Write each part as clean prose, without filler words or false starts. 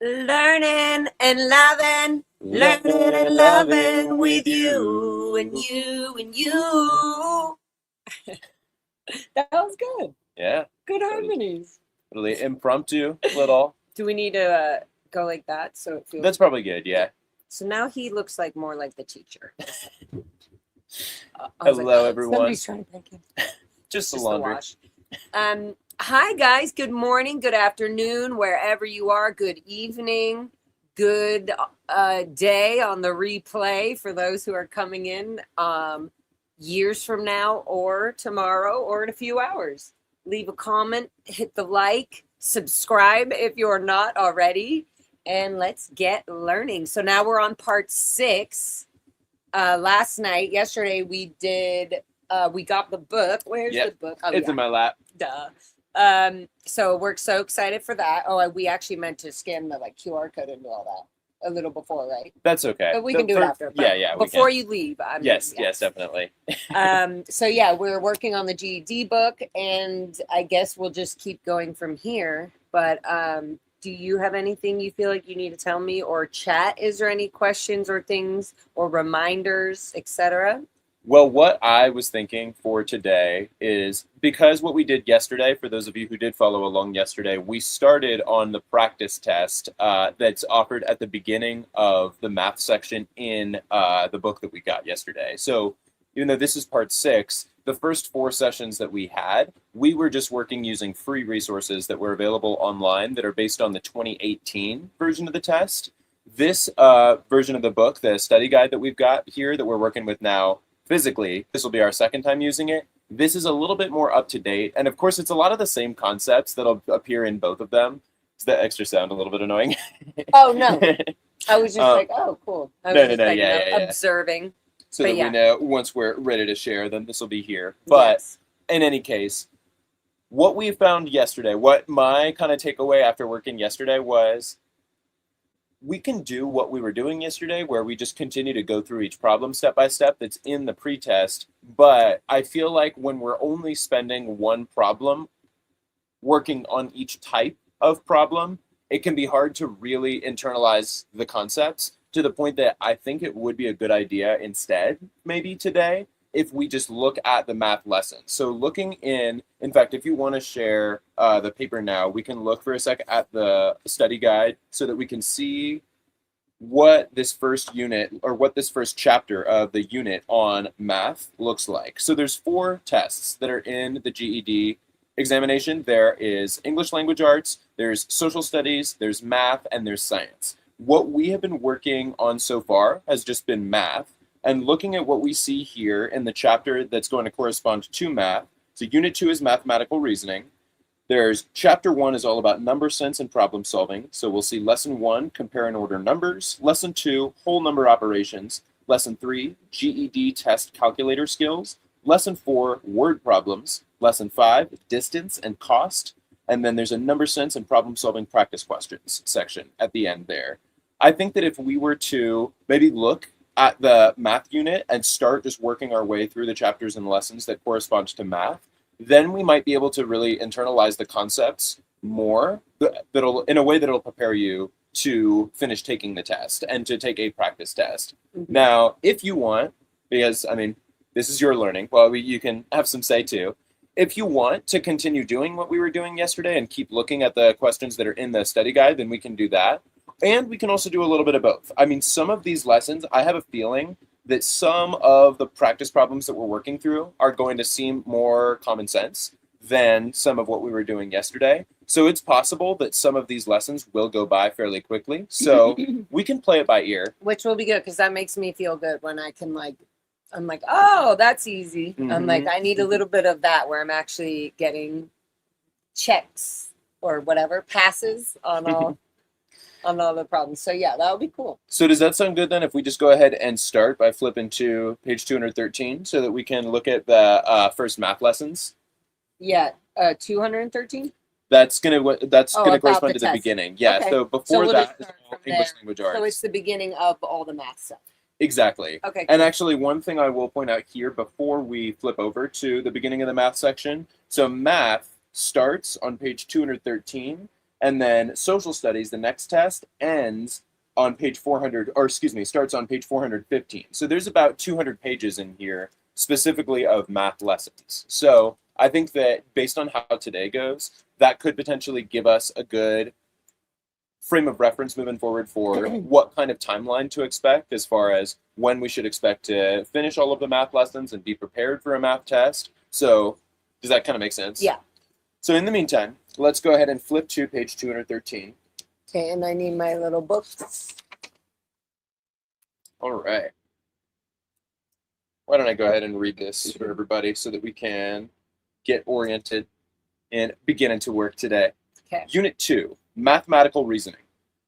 Learning and loving, learning and loving with you and you and you. That was good. Yeah. Good harmonies. Really impromptu, little. Do we need to go like that so it feels? That's probably good. Yeah. So now he looks like more like the teacher. Hello, everyone. Somebody's trying to break in. Just the laundry. Hi guys. Good morning. Good afternoon, wherever you are. Good evening. Good day on the replay for those who are coming in years from now or tomorrow or in a few hours. Leave a comment, hit the like, subscribe if you're not already, and let's get learning. So now we're on part 6. Yesterday we got the book. Where's the book? Oh, it's in my lap. Duh. So we're so excited for that. Oh, we actually meant to scan the QR code and do all that a little before, right? That's okay. But we can do it after. Yeah. Before you leave. Yes, definitely. So yeah, we're working on the GED book, and I guess we'll just keep going from here. But do you have anything you feel like you need to tell me or chat? Is there any questions or things or reminders, etc.? Well, what I was thinking for today is, because what we did yesterday, for those of you who did follow along yesterday, we started on the practice test that's offered at the beginning of the math section in the book that we got yesterday. So even though this is part 6, the first 4 sessions that we had, we were just working using free resources that were available online that are based on the 2018 version of the test. This version of the book, the study guide that we've got here that we're working with now, physically, this will be our second time using it. This is a little bit more up to date. And of course, it's a lot of the same concepts that'll appear in both of them. Is that extra sound a little bit annoying? Oh, no. I was just like, oh, cool. I was observing. So that we know once we're ready to share, then this will be here. But in any case, what we found yesterday, what my kind of takeaway after working yesterday was, we can do what we were doing yesterday, where we just continue to go through each problem step by step that's in the pretest. But I feel like when we're only spending one problem working on each type of problem, it can be hard to really internalize the concepts, to the point that I think it would be a good idea instead, maybe today, if we just look at the math lessons. So looking in fact, if you want to share the paper now, we can look for a second at the study guide so that we can see what this first unit, or what this first chapter of the unit on math looks like. So there's 4 tests that are in the GED examination. There is English language arts, there's social studies, there's math, and there's science. What we have been working on so far has just been math. And looking at what we see here in the chapter that's going to correspond to math, so Unit 2 is mathematical reasoning. There's Chapter 1 is all about number sense and problem solving. So we'll see Lesson 1, compare and order numbers. Lesson 2, whole number operations. Lesson 3, GED test calculator skills. Lesson 4, word problems. Lesson 5, distance and cost. And then there's a number sense and problem solving practice questions section at the end there. I think that if we were to maybe look at the math unit and start just working our way through the chapters and lessons that correspond to math, then we might be able to really internalize the concepts more, in a way that'll prepare you to finish taking the test and to take a practice test. Mm-hmm. Now, if you want, because this is your learning, you can have some say too. If you want to continue doing what we were doing yesterday and keep looking at the questions that are in the study guide, then we can do that. And we can also do a little bit of both. Some of these lessons, I have a feeling that some of the practice problems that we're working through are going to seem more common sense than some of what we were doing yesterday. So it's possible that some of these lessons will go by fairly quickly. So we can play it by ear. Which will be good, because that makes me feel good when I can I'm like, oh, that's easy. Mm-hmm. I'm like, I need a little bit of that where I'm actually getting checks or whatever, passes on all on all the problems. So yeah, that would be cool. So does that sound good then if we just go ahead and start by flipping to page 213 so that we can look at the first math lessons? Yeah, 213? That's gonna correspond to the beginning. Yeah, okay. So before that is all English language arts. So it's the beginning of all the math stuff. Exactly. Okay. And actually, one thing I will point out here before we flip over to the beginning of the math section. So math starts on page 213 And then social studies, the next test, ends on page 400, or excuse me, starts on page 415. So there's about 200 pages in here specifically of math lessons. So I think that based on how today goes, that could potentially give us a good frame of reference moving forward for what kind of timeline to expect as far as when we should expect to finish all of the math lessons and be prepared for a math test. So does that kind of make sense? Yeah. So in the meantime, let's go ahead and flip to page 213. Okay, and I need my little book. All right. Why don't I go ahead and read this for everybody so that we can get oriented and begin into work today. Okay. Unit 2, Mathematical Reasoning.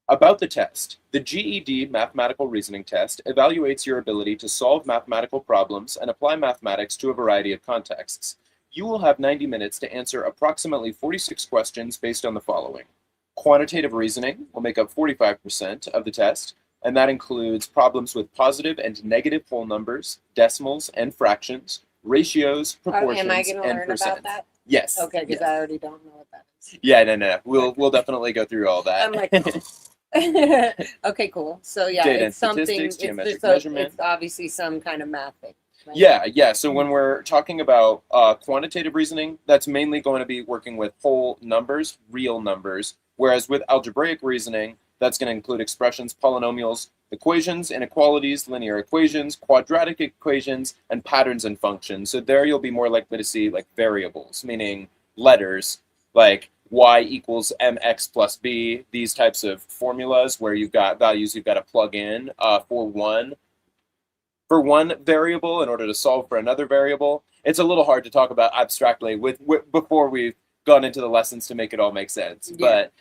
About the test. The GED Mathematical Reasoning Test evaluates your ability to solve mathematical problems and apply mathematics to a variety of contexts. You will have 90 minutes to answer approximately 46 questions based on the following. Quantitative reasoning will make up 45% of the test, and that includes problems with positive and negative whole numbers, decimals and fractions, ratios, proportions, Am I going to and learn percents. about that? Yes. Okay, because yes. I already don't know what that is. Yeah, no. We'll definitely go through all that. I'm like, okay, cool. So yeah, Data and it's something. statistics, geometric It's measurement. It's obviously some kind of math thing. Right? Yeah. So when we're talking about quantitative reasoning, that's mainly going to be working with whole numbers, real numbers. Whereas with algebraic reasoning, that's going to include expressions, polynomials, equations, inequalities, linear equations, quadratic equations, and patterns and functions. So there you'll be more likely to see like variables, meaning letters, like y equals mx plus b, these types of formulas where you've got values you've got to plug in for one variable in order to solve for another variable. It's a little hard to talk about abstractly with before we've gone into the lessons to make it all make sense. Yeah. But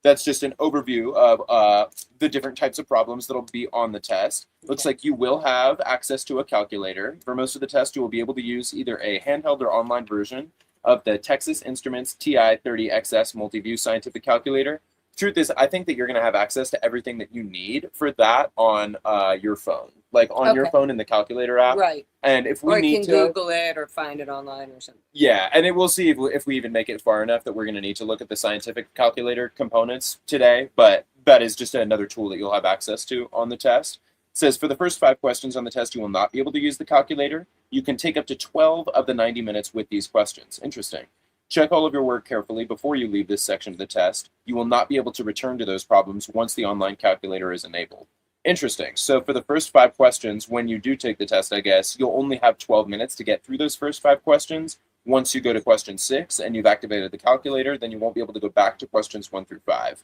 that's just an overview of the different types of problems that'll be on the test. Looks like you will have access to a calculator. For most of the test, you will be able to use either a handheld or online version of the Texas Instruments TI-30XS Multiview Scientific Calculator. Truth is, I think that you're going to have access to everything that you need for that on your phone, like on your phone in the calculator app. Right. And if we need to Google it or find it online or something. Yeah, and we'll see if we even make it far enough that we're going to need to look at the scientific calculator components today. But that is just another tool that you'll have access to on the test. It says for the first 5 questions on the test, you will not be able to use the calculator. You can take up to 12 of the 90 minutes with these questions. Interesting. Check all of your work carefully before you leave this section of the test. You will not be able to return to those problems once the online calculator is enabled. Interesting. So for the first 5 questions, when you do take the test, I guess, you'll only have 12 minutes to get through those first 5 questions. Once you go to question 6 and you've activated the calculator, then you won't be able to go back to questions 1 through 5.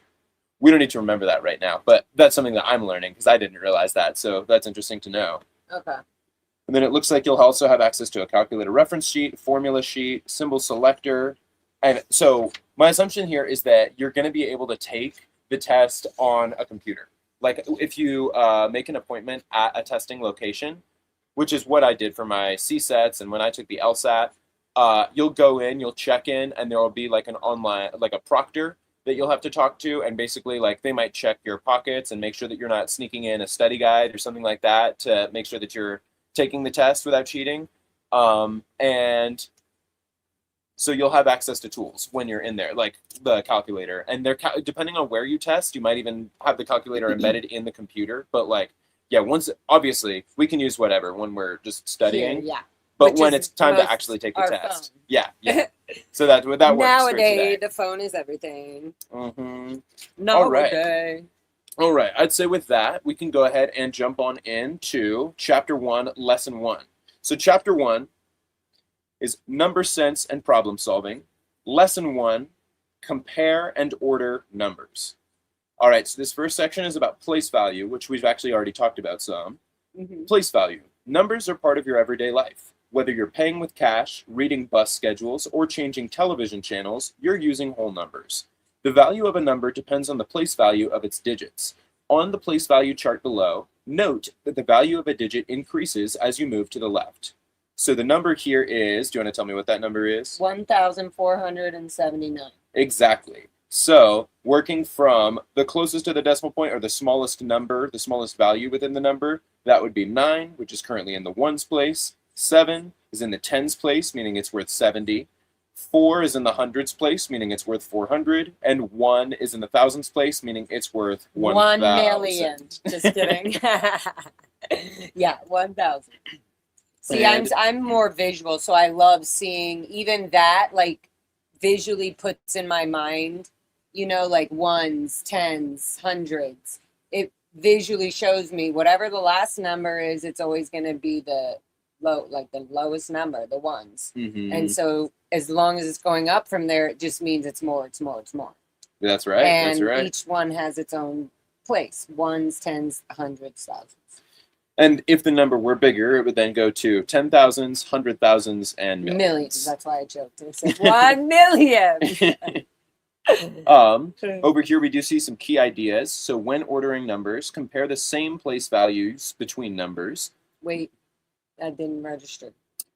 We don't need to remember that right now, but that's something that I'm learning because I didn't realize that. So that's interesting to know. Okay. And then it looks like you'll also have access to a calculator reference sheet, formula sheet, symbol selector. And so my assumption here is that you're going to be able to take the test on a computer. Like if you make an appointment at a testing location, which is what I did for my CSETs and when I took the LSAT, you'll go in, you'll check in, and there will be like an online, like a proctor that you'll have to talk to. And basically like they might check your pockets and make sure that you're not sneaking in a study guide or something like that to make sure that you're taking the test without cheating. And so you'll have access to tools when you're in there, like the calculator. And they're depending on where you test, you might even have the calculator embedded in the computer. But like, yeah, once obviously we can use whatever when we're just studying. Yeah. But when it's time to actually take the test, phone. yeah. So that works. Nowadays, the phone is everything. Mm-hmm. All right. All right. I'd say with that, we can go ahead and jump on into Chapter 1, Lesson 1. So Chapter 1 is number sense and problem solving. Lesson 1, compare and order numbers. All right, so this first section is about place value, which we've actually already talked about some. Mm-hmm. Place value. Numbers are part of your everyday life. Whether you're paying with cash, reading bus schedules, or changing television channels, you're using whole numbers. The value of a number depends on the place value of its digits. On the place value chart below, note that the value of a digit increases as you move to the left. So the number here is, do you want to tell me what that number is? 1,479. Exactly. So working from the closest to the decimal point or the smallest number, the smallest value within the number, that would be 9, which is currently in the ones place. 7 is in the tens place, meaning it's worth 70. 4 is in the hundreds place, meaning it's worth 400, and 1 is in the thousands place, meaning it's worth 1,000. 1 million. Just kidding. Yeah, 1,000. See, I'm more visual, so I love seeing even that, like, visually puts in my mind, you know, like ones, tens, hundreds. It visually shows me whatever the last number is, it's always going to be the lowest number, the ones. Mm-hmm. And so as long as it's going up from there, it just means it's more, it's more, it's more. That's right. And that's right. each one has its own place. Ones, tens, hundreds, thousands. And if the number were bigger, it would then go to 10,000s, 100,000s, and millions. Millions. That's why I joked. I said 1 million. Over here, we do see some key ideas. So when ordering numbers, compare the same place values between numbers. Wait, that didn't register.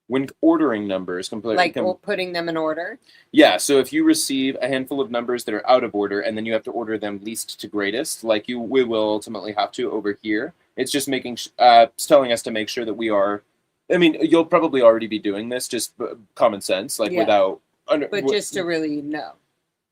When ordering numbers, putting them in order? Yeah, so if you receive a handful of numbers that are out of order, and then you have to order them least to greatest, like we will ultimately have to over here, it's just telling us to make sure that we are, I mean, you'll probably already be doing this, just common sense, like without... But just to really know.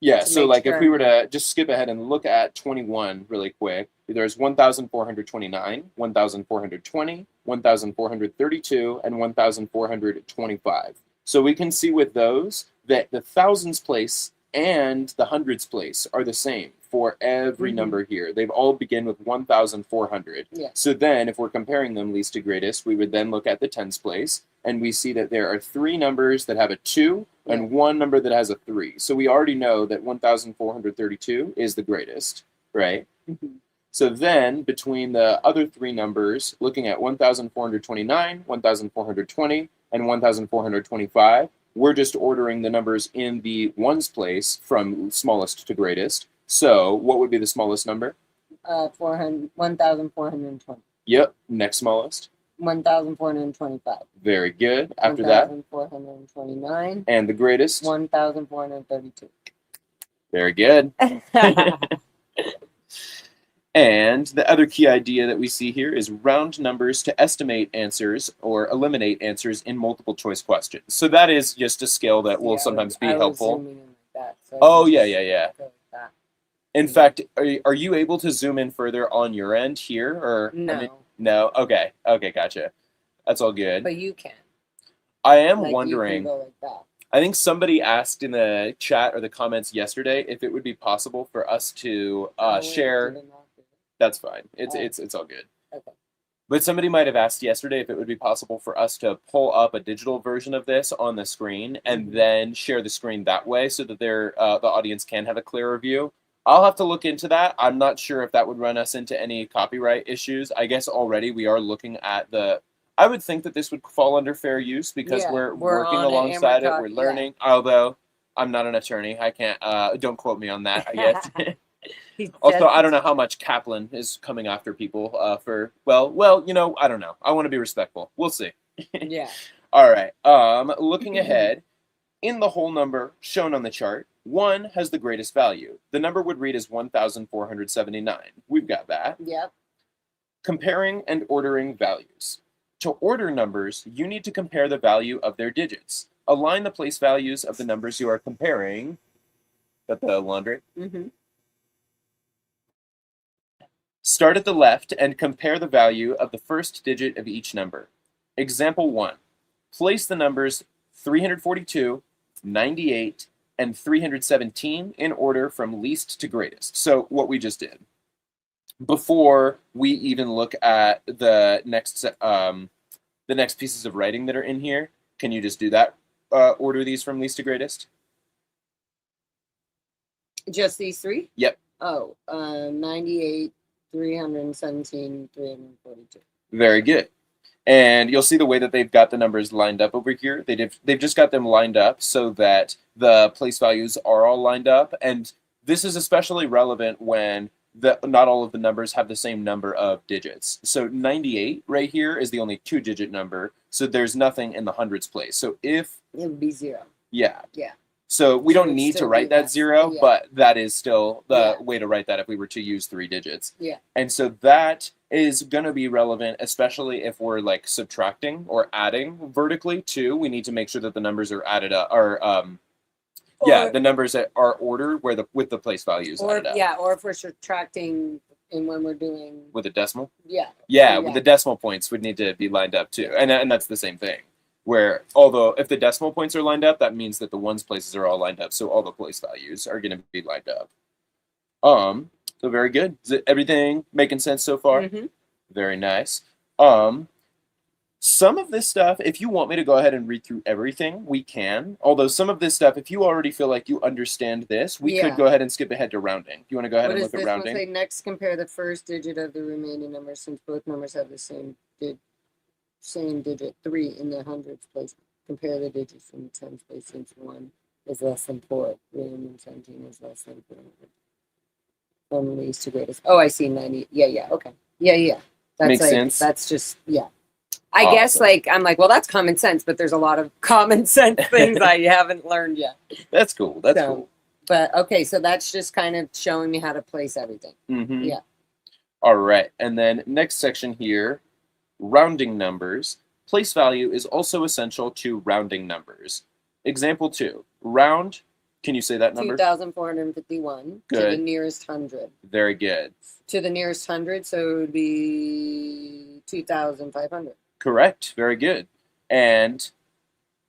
Yeah, so like if we were to just skip ahead and look at 21 really quick, there's 1,429, 1,420, 1,432, and 1,425. So we can see with those that the thousands place and the hundreds place are the same for every number here. They've all begin with 1,400. Yeah. So then if we're comparing them least to greatest, we would then look at the tens place, and we see that there are 3 numbers that have a 2 and 1 number that has a 3. So we already know that 1,432 is the greatest, right? Mm-hmm. So then between the other 3 numbers, looking at 1,429, 1,420, and 1,425, we're just ordering the numbers in the ones place from smallest to greatest. So what would be the smallest number? 1,420. Yep. Next smallest? 1,425. Very good. After that? 1,429. And the greatest? 1,432. Very good. And the other key idea that we see here is round numbers to estimate answers or eliminate answers in multiple choice questions. So that is just a skill that will sometimes be helpful. Yeah. In fact, are you able to zoom in further on your end here? Or no. No? Okay, gotcha. That's all good. But you can. I am wondering, you can go like that. I think somebody asked in the chat or the comments yesterday if it would be possible for us to share... That's fine. It's all good. Okay. But somebody might have asked yesterday if it would be possible for us to pull up a digital version of this on the screen and then share the screen that way so that the audience can have a clearer view. I'll have to look into that. I'm not sure if that would run us into any copyright issues. I guess already we are looking at I would think that this would fall under fair use because we're working alongside it. We're learning. Yeah. Although I'm not an attorney. I can't, don't quote me on that, I guess. Also, I don't know how much Kaplan is coming after people for, well, you know, I don't know. I want to be respectful. We'll see. Yeah. All right. Looking ahead, in the whole number shown on the chart, 1 has the greatest value. The number would read as 1,479. We've got that. Yep. Comparing and ordering values. To order numbers, you need to compare the value of their digits. Align the place values of the numbers you are comparing. Got the laundry? Mm-hmm. Start at the left and compare the value of the first digit of each number. Example 1. Place the numbers 342, 98, and 317 in order from least to greatest. So what we just did. Before we even look at the next pieces of writing that are in here, can you just do that? Order these from least to greatest? Just these 3? Yep. Oh, 98, 317, 342. Very good. And you'll see the way that they've got the numbers lined up over here. They've just got them lined up so that the place values are all lined up. And this is especially relevant when not all of the numbers have the same number of digits. So 98 right here is the only 2-digit number. So there's nothing in the hundreds place. So if... It would be 0. Yeah. Yeah. So we don't need to write that 0, but that is still the way to write that if we were to use 3 digits. Yeah. And so that is going to be relevant, especially if we're like subtracting or adding vertically too. We need to make sure that the numbers are added up, or Yeah, Or- the numbers that are ordered where with the place values Or added up. yeah, or if we're subtracting and when we're doing With a decimal? yeah. Yeah, Oh, with the decimal points would need to be lined up too. And that's the same thing. Where although if the decimal points are lined up, that means that the ones places are all lined up. So all the place values are gonna be lined up. So very good. Is it everything making sense so far? Mm-hmm. Very nice. Some of this stuff, if you want me to go ahead and read through everything, we can. Although some of this stuff, if you already feel like you understand this, we could go ahead and skip ahead to rounding. Do you want to go ahead and look at rounding? Say next compare the first digit of the remaining numbers since both numbers have the same digit 3 in the hundreds place. Compare the digits from the tens place since 1 is less than 4. 3 and 17 is less than 400. From least to greatest. Oh, I see 90. Yeah. Okay. Yeah. That's Makes like, sense. That's just, yeah. I guess like, I'm like, well, that's common sense, but there's a lot of common sense things I haven't learned yet. That's cool. That's cool. But okay, so that's just kind of showing me how to place everything. Mm-hmm. Yeah. All right. And then next section here, rounding numbers. Place value is also essential to rounding numbers. Example 2, round. Can you say that number? 2,451 to the nearest 100. Very good. To the nearest 100, so it would be 2,500. Correct. Very good. And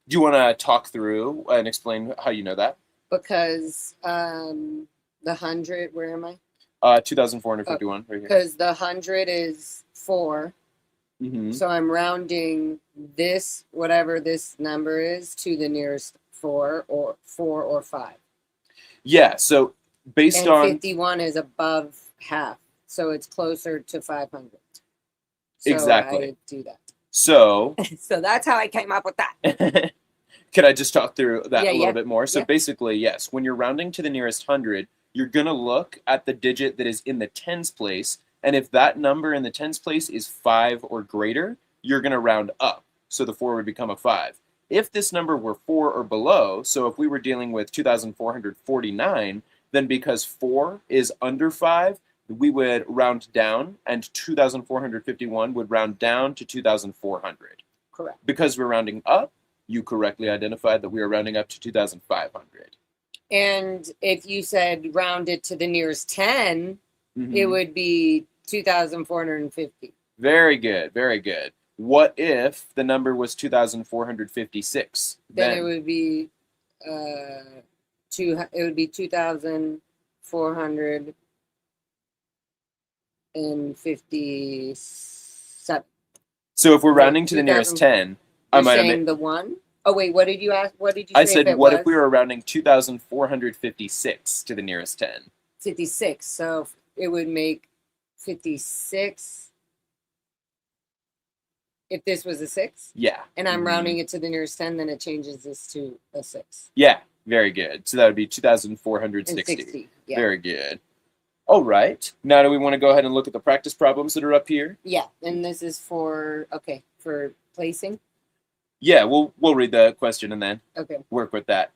do you want to talk through and explain how you know that? Because the 100, where am I? 2,451 right here. Because the 100 is 4. Mm-hmm. So I'm rounding this, whatever this number is, to the nearest 4 or 5. Yeah, so based on 51 is above half, so it's closer to 500. So exactly. I do that. So that's how I came up with that. Could I just talk through that a little bit more? So yeah. Basically, yes, when you're rounding to the nearest 100, you're going to look at the digit that is in the tens place, and if that number in the tens place is 5 or greater, you're going to round up. So the 4 would become a 5. If this number were 4 or below, so if we were dealing with 2,449, then because 4 is under 5, we would round down, and 2,451 would round down to 2,400. Correct. Because we're rounding up, you correctly identified that we are rounding up to 2,500. And if you said round it to the nearest 10, it would be 2,450. Very good, very good. What if the number was 2,456? Then it would be it would be 2,457. So if we're rounding to the nearest 10, I might have the 1. Oh wait, what did you ask? What did you say? I said, what if we were rounding 2,456 to the nearest 10? 56. So it would make 56. If this was a 6? Yeah. And I'm rounding it to the nearest 10, then it changes this to a 6. Yeah, very good. So that would be 2,460. Yeah. Very good. All right. Now do we want to go ahead and look at the practice problems that are up here? Yeah, and this is for placing. Yeah, we'll read the question and then work with that.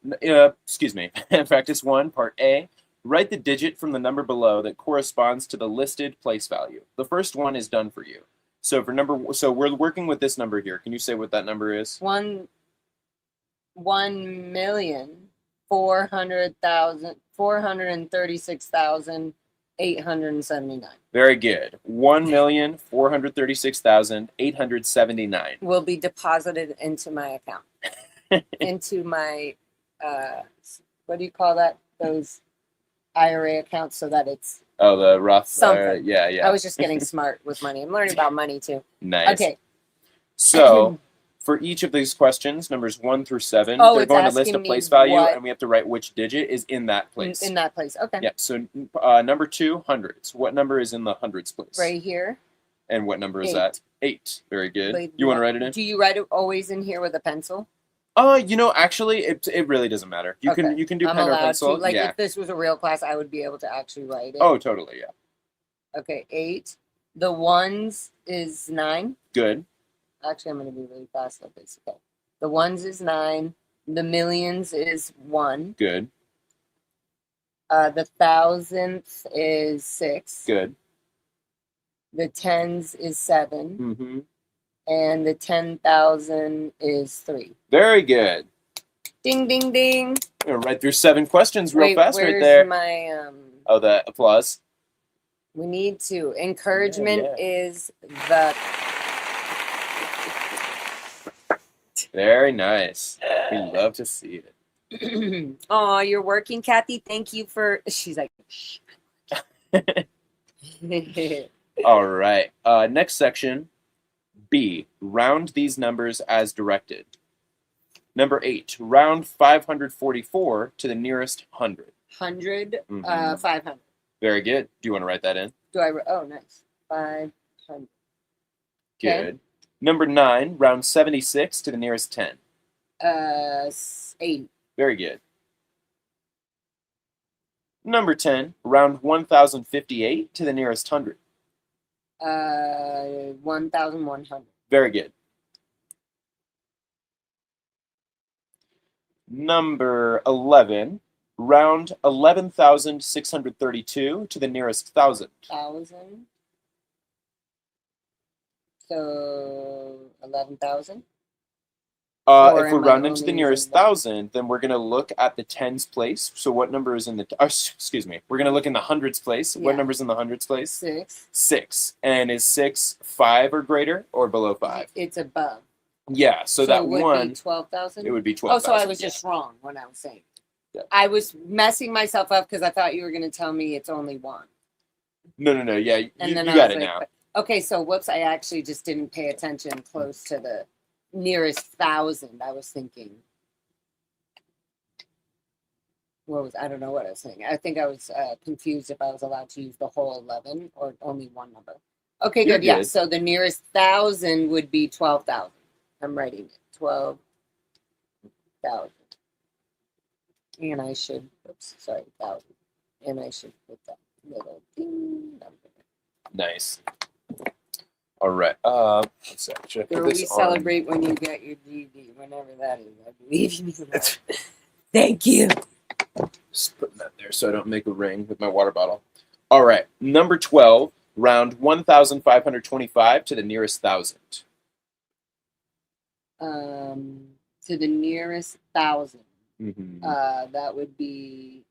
Excuse me. Practice 1, part A. Write the digit from the number below that corresponds to the listed place value. The first one is done for you. So we're working with this number here. Can you say what that number is? 1,436,879. Very good. 1,436,879 will be deposited into my account. Into my what do you call that? Those IRA accounts, so that it's the Roth. Something. Yeah. I was just getting smart with money. I'm learning about money too. Nice. Okay. So for each of these questions, numbers 1 through 7, they're going to list a place value, and we have to write which digit is in that place. In that place, okay. Yeah. So number 2, hundreds. What number is in the hundreds place? Right here. And what number is 8. that? 8. Very good. You want to write it in? Do you write it always in here with a pencil? Actually, it really doesn't matter. You can do pen or pencil. If this was a real class, I would be able to actually write it. Oh, totally, yeah. Okay, 8. The ones is 9. Good. Actually, I'm going to be really fast at this. Okay. The ones is 9. The millions is 1. Good. The thousandth is 6. Good. The tens is 7. Mm-hmm. And the 10,000 is 3. Very good. Ding, ding, ding. We're right through 7 questions real Wait, fast right where's there. my Oh, the applause. we need to encouragement Yeah. is the Very nice. We love to see it. oh, you're working, Kathy. Thank you for she's like shh. All right. Next section, B. Round these numbers as directed. Number 8. Round 544 to the nearest 100. 100, Mhm. 500. Very good. Do you want to write that in? Do I? Oh, nice. 500. Okay. Good. Number 9. Round 76 to the nearest 10. 80. Very good. Number 10. Round 1058 to the nearest 100. 1,100. Very good. Number 11, round 11,632 to the nearest 1,000. 1,000. So 11,000. If we're rounding to the nearest 1,000, then we're going to look at the tens place. So what number is in the, excuse me, we're going to look in the hundreds place. Yeah. What number's in the hundreds place? 6. 6. And is 6 5 or greater or below 5? It's above. Yeah, so that it would one. Be 12,000? It would be 12,000. Oh, so I was just wrong when I was saying. Yeah. I was messing myself up because I thought you were going to tell me it's only 1. No. Yeah, you then got it now. Okay, so whoops, I actually just didn't pay attention close to the nearest 1,000. I was thinking. I don't know what I was saying. I think I was confused if I was allowed to use the whole 11 or only one number. Okay, good. Yeah, so the nearest 1,000 would be 12,000. I'm writing it. 12,000. And I should, 1,000. And I should put that little ding number. Nice. All right. Let's see. We celebrate when you get your GED, whenever that is. I believe you need that. Thank you. Just putting that there so I don't make a ring with my water bottle. All right. Number 12, round 1,525 to the nearest 1,000. To the nearest 1,000. Mm-hmm. That would be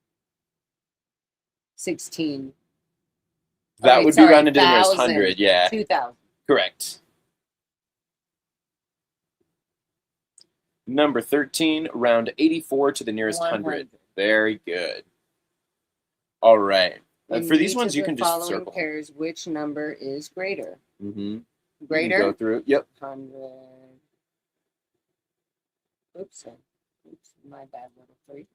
16. That would be rounded to the nearest 100, yeah. 2,000. Correct. Number 13, round 84 to the nearest 100. Very good. All right. For these ones, you can just circle. Pairs, which number is greater? Mm-hmm. Greater? Go through. Yep. 100. Oops, my bad, little 3.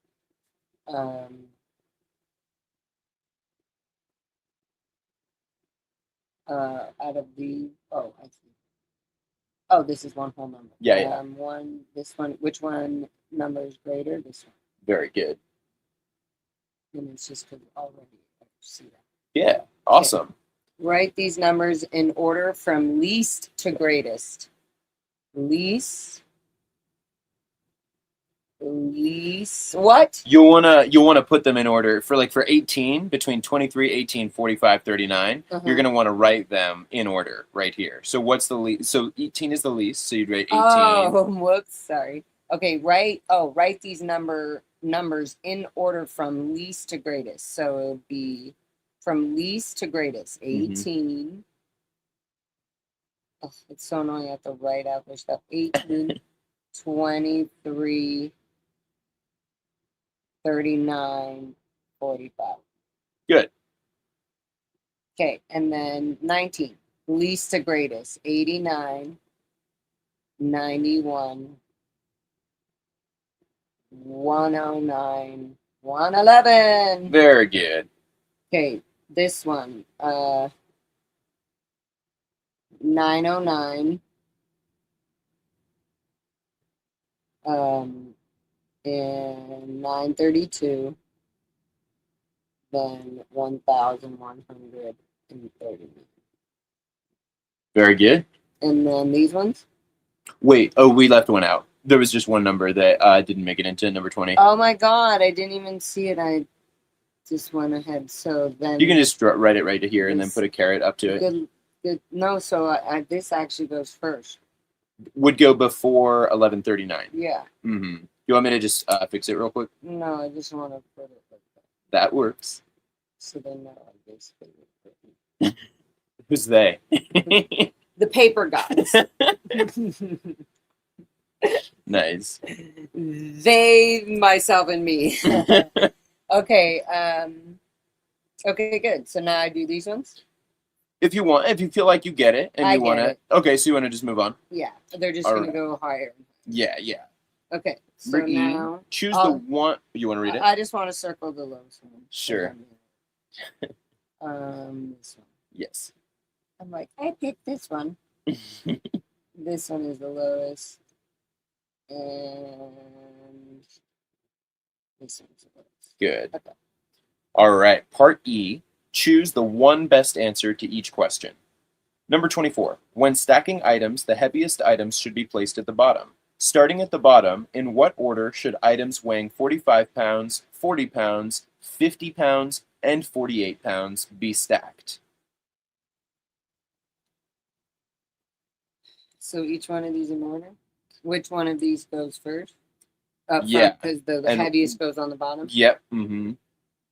Out of the, I see. Oh, this is one whole number. Yeah. This one, which one number is greater? This one. Very good. And it's just because already I see that. Yeah, awesome. Okay. Write these numbers in order from least to greatest. Least. What? You'll wanna put them in order for 18 between 23, 18, 45, 39. You're gonna want to write them in order right here. So what's the least? So 18 is the least. So you'd write 18. Oh, whoops, sorry. Okay, write these numbers in order from least to greatest. So it would be from least to greatest. 18. Mm-hmm. Oh, it's so annoying. I have to write out their stuff. 18, 23. 39, 45. Good. Okay, and then 19, least to greatest, 89, 91, 109, 111. Very good. Okay, this one, 909, and 932, then 1,130. Very good. And then these ones? Wait, we left one out. There was just one number that didn't make it into number 20. Oh my God, I didn't even see it. I just went ahead. So then... You can just write it right to here and then put a caret up to it. Good. No, so this actually goes first. Would go before 1139. Yeah. Mm-hmm. You want me to just fix it real quick? No, I just want to put it like that. That works. So then now I basically. Who's they? The paper gods. Nice. They, myself, and me. Okay. Okay, good. So now I do these ones? If you want, if you feel like you get it and I you want get to. it. Okay, so you want to just move on? Yeah. They're just All going right. to go higher. Yeah, yeah. Okay. So Number E, now. choose the one. You want to read it? I just want to circle the lowest one. Sure. This one. Yes. I'm like, I picked this one. This one is the lowest. And this one's the lowest. Good. Okay. All right. Part E, choose the one best answer to each question. Number 24. When stacking items, the heaviest items should be placed at the bottom. Starting at the bottom, in what order should items weighing 45 pounds, 40 pounds, 50 pounds, and 48 pounds be stacked? So each one of these in order? Which one of these goes first? Up Yeah. Because the And- heaviest goes on the bottom? Yep. Mm-hmm.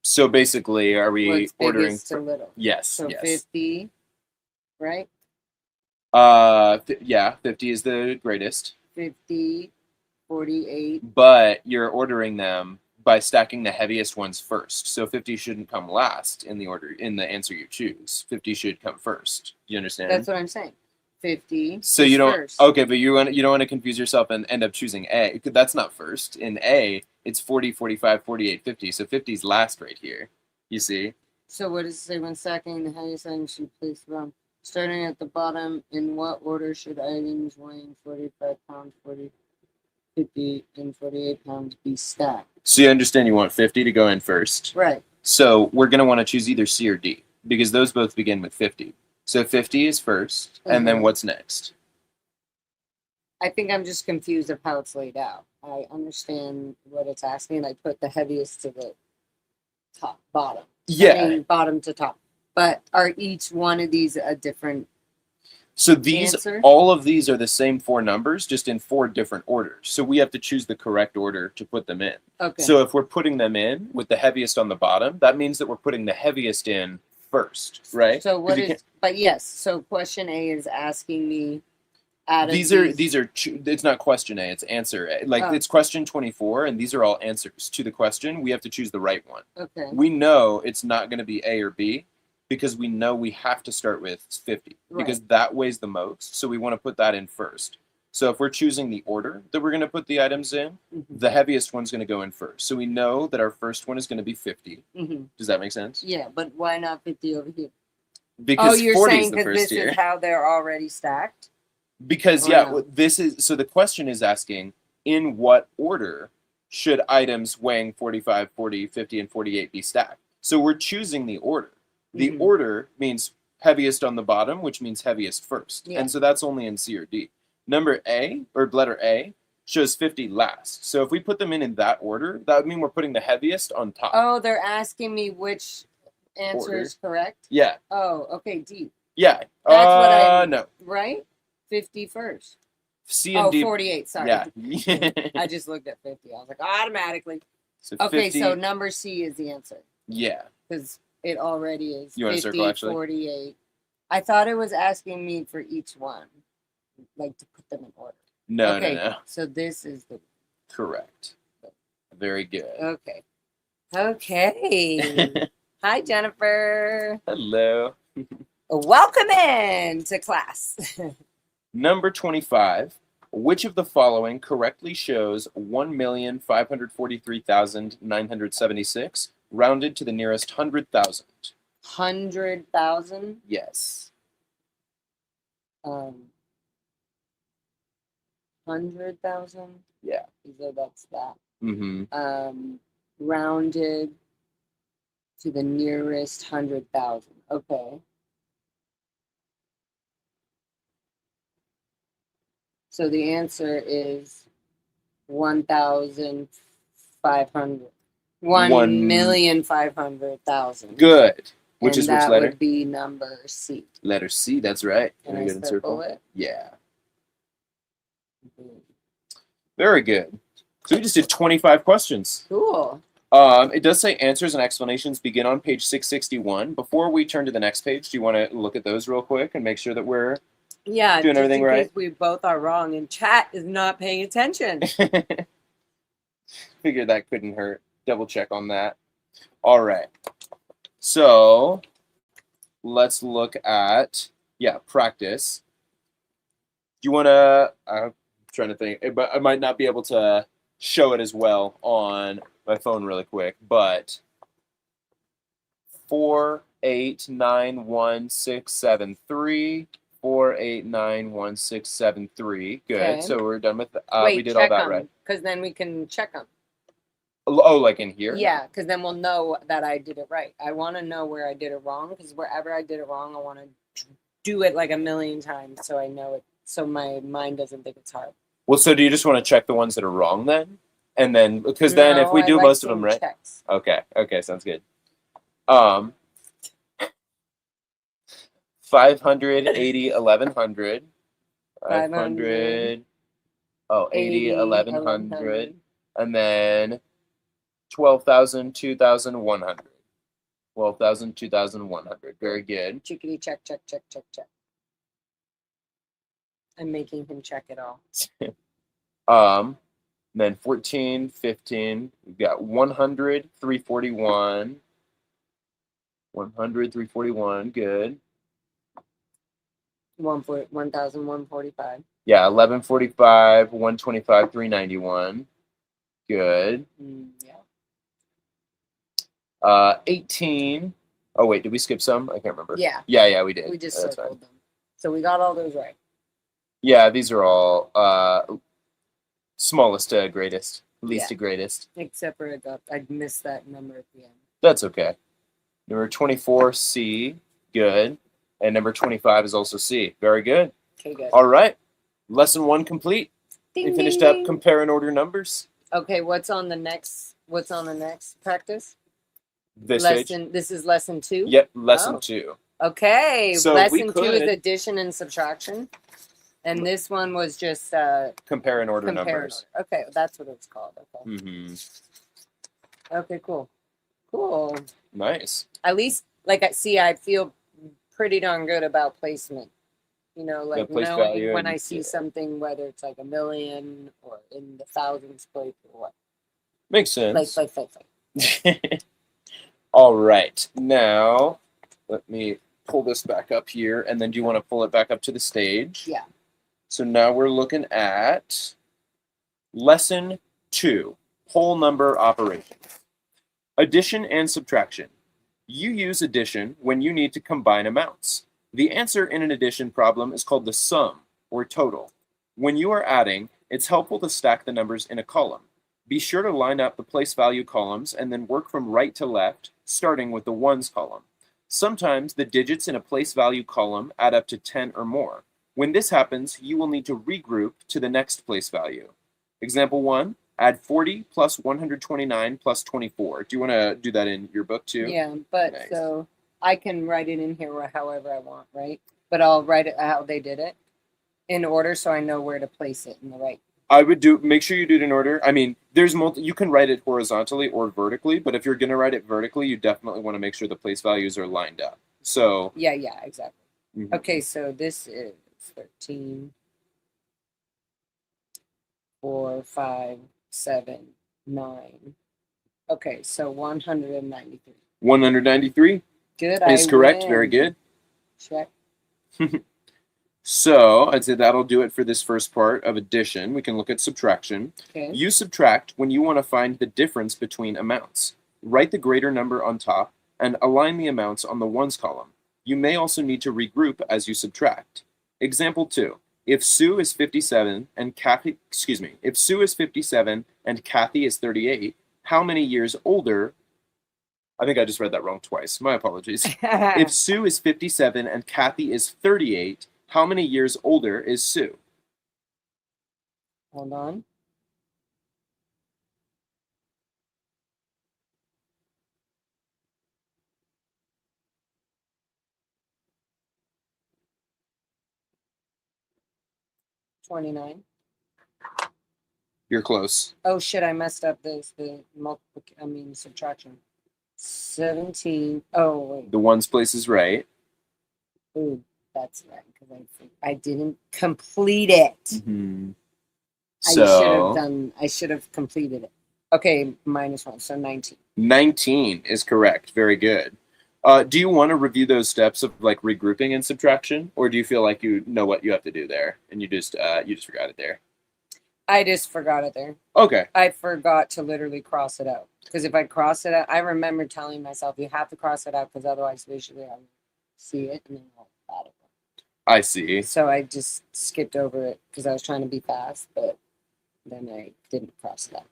So basically, are we What's ordering? biggest to little? Yes. So yes. 50, right? Yeah. 50 is the greatest. 50, 48. But you're ordering them by stacking the heaviest ones first. So 50 shouldn't come last in the order in the answer you choose. 50 should come first. You understand? That's what I'm saying. 50. So is you don't first. okay, but you don't want to confuse yourself and end up choosing A. That's not first. In A, it's 40, 45, 48, 50. So 50 is last right here. You see? So what does it say when stacking the heaviest items should place from? Starting at the bottom, in what order should items weighing 45 pounds, 40, 50, and 48 pounds be stacked? So you understand you want 50 to go in first. Right. So we're going to want to choose either C or D because those both begin with 50. So 50 is first, and then Mhm. what's next? I think I'm just confused of how it's laid out. I understand what it's asking. I put the heaviest to the bottom. Yeah. I mean, bottom to top. But are each one of these a different So these, answer? all of these are the same four numbers, just in four different orders. So we have to choose the correct order to put them in. Okay. So if we're putting them in with the heaviest on the bottom, that means that we're putting the heaviest in first, right? So 'Cause what you is? can't- But yes. So question A is asking me. Out of these are it's not question A, it's answer A. Like Oh. it's question 24, and these are all answers to the question. We have to choose the right one. Okay. We know it's not going to be A or B because we know we have to start with 50 because that weighs the most. So we want to put that in first. So if we're choosing the order that we're going to put the items in, Mhm. the heaviest one's going to go in first. So we know that our first one is going to be 50. Mhm. Does that make sense? Yeah, but why not 50 over here? Because you're 40 saying is the because first this here. is how they're already stacked? Because Or yeah, no? this is so the question is asking in what order should items weighing 45, 40, 50, and 48 be stacked? So we're choosing the order. The Mhm. order means heaviest on the bottom, which means heaviest first. Yeah. And so that's only in C or D. Number A, or letter A, shows 50 last. So if we put them in that order, that would mean we're putting the heaviest on top. Oh, they're asking me which answer Order. is correct? Yeah. Oh, okay, D. Yeah. That's what I- No. Right? 50 first. C and Oh, D. 48, sorry. Yeah. I just looked at 50. I was like, automatically. So Okay, 50, so number C is the answer. yeah. Because it already is You want to 50, circle, actually? 48. I thought it was asking me for each one, like to put them in order. No, Okay, no. so this is the Correct. Very good. okay. Okay. Hi, Jennifer. Hello. Welcome in to class. Number 25. Which of the following correctly shows 1,543,976 rounded to the nearest 100,000? 100,000. Yes. 100,000. Yeah. So that's that. Mm-hmm. Rounded to the nearest 100,000. Okay. So the answer is 1,500. 1,500,000. Good. Which And is which that letter? would be number C. Letter C, that's right. Can Very I good in circle it? Yeah. Very good. So we just did 25 questions. Cool. It does say answers and explanations begin on page 661. Before we turn to the next page, do you want to look at those real quick and make sure that we're doing everything right? Just in case we both are wrong and chat is not paying attention. Figured that couldn't hurt. Double check on that. All right. So let's look at, practice. Do you want to, I'm trying to think, but I might not be able to show it as well on my phone really quick, but 4891673, 4891673. Good. Okay. So we're done with Wait, we did all that right. because then we can check them. Oh, like in here? Yeah, because then we'll know that I did it right. I want to know where I did it wrong, because wherever I did it wrong, I want to do it like a million times so I know it, so my mind doesn't think it's hard. Well, so do you just want to check the ones that are wrong then? And then, because then if we do most of them right. Checks. Okay, sounds good. 580, 1100. 500. 80, 1100. And then 12,000, 2,100. 12,000, 2,100. Very good. Chickadee check. I'm making him check it all. Then 14, 15. We've got 100, 341. 100, 341. Good. 1,145. Yeah, 1145, 125, 391. Good. Yeah. 18. Oh wait, did we skip some? I can't remember. Yeah. Yeah, we did. We just circled them. So we got all those right. Yeah, these are all smallest to greatest, least to greatest. Except for I missed that number at the end. That's okay. Number 24, C. Good. And number 25 is also C. Very good. Okay, good. All right. Lesson 1 complete. Ding, we finished ding, up ding. compare and order numbers. Okay, what's on the next practice? This is lesson 2? Yep, lesson 2. Okay, so lesson 2 is addition and subtraction. And this one was just compare and order numbers. Okay, that's what it's called. Okay. Mm-hmm. Okay, cool. Nice. At least, I feel pretty darn good about placement. You know, knowing when I see something, whether it's like a million or in the thousands place or what. Makes sense. Like. All right. Now, let me pull this back up here. And then do you want to pull it back up to the stage? Yeah. So now we're looking at lesson 2, whole number operations. Addition and subtraction. You use addition when you need to combine amounts. The answer in an addition problem is called the sum, or total. When you are adding, it's helpful to stack the numbers in a column. Be sure to line up the place value columns and then work from right to left, starting with the ones column. Sometimes the digits in a place value column add up to 10 or more. When this happens, you will need to regroup to the next place value. Example 1, add 40 plus 129 plus 24. Do you want to do that in your book too? Yeah, but nice. So I can write it in here however I want, right? But I'll write it how they did it in order so I know where to place it in the right. I would make sure you do it in order. I mean, there's you can write it horizontally or vertically, but if you're going to write it vertically, you definitely want to make sure the place values are lined up. So yeah, exactly. Mm-hmm. Okay, so this is 13, 4, 5, 7, 9. Okay, so 193. 193? Good. Is correct. Win. Very good. Check. So I'd say that'll do it for this first part of addition. We can look at subtraction. Okay. You subtract when you want to find the difference between amounts. Write the greater number on top and align the amounts on the ones column. You may also need to regroup as you subtract. Example 2. If Sue is 57 and Kathy, if Sue is 57 and Kathy is 38, how many years older? I think I just read that wrong twice. My apologies. If Sue is 57 and Kathy is 38, how many years older is Sue? Hold on. $29. You're close. Oh shit! I messed up the subtraction. 17. Oh wait. The ones place is right. Ooh, that's right because I didn't complete it. Mm-hmm. I should have completed it. Okay, -1, so 19. 19 is correct. Very good. Do you want to review those steps of like regrouping and subtraction, or do you feel like you know what you have to do there and you just forgot it there? I just forgot it there. Okay. I forgot to literally cross it out because if I cross it out, I remember telling myself you have to cross it out because otherwise visually I won't see it and then I'll add it. I see. So I just skipped over it because I was trying to be fast, but then I didn't cross it out.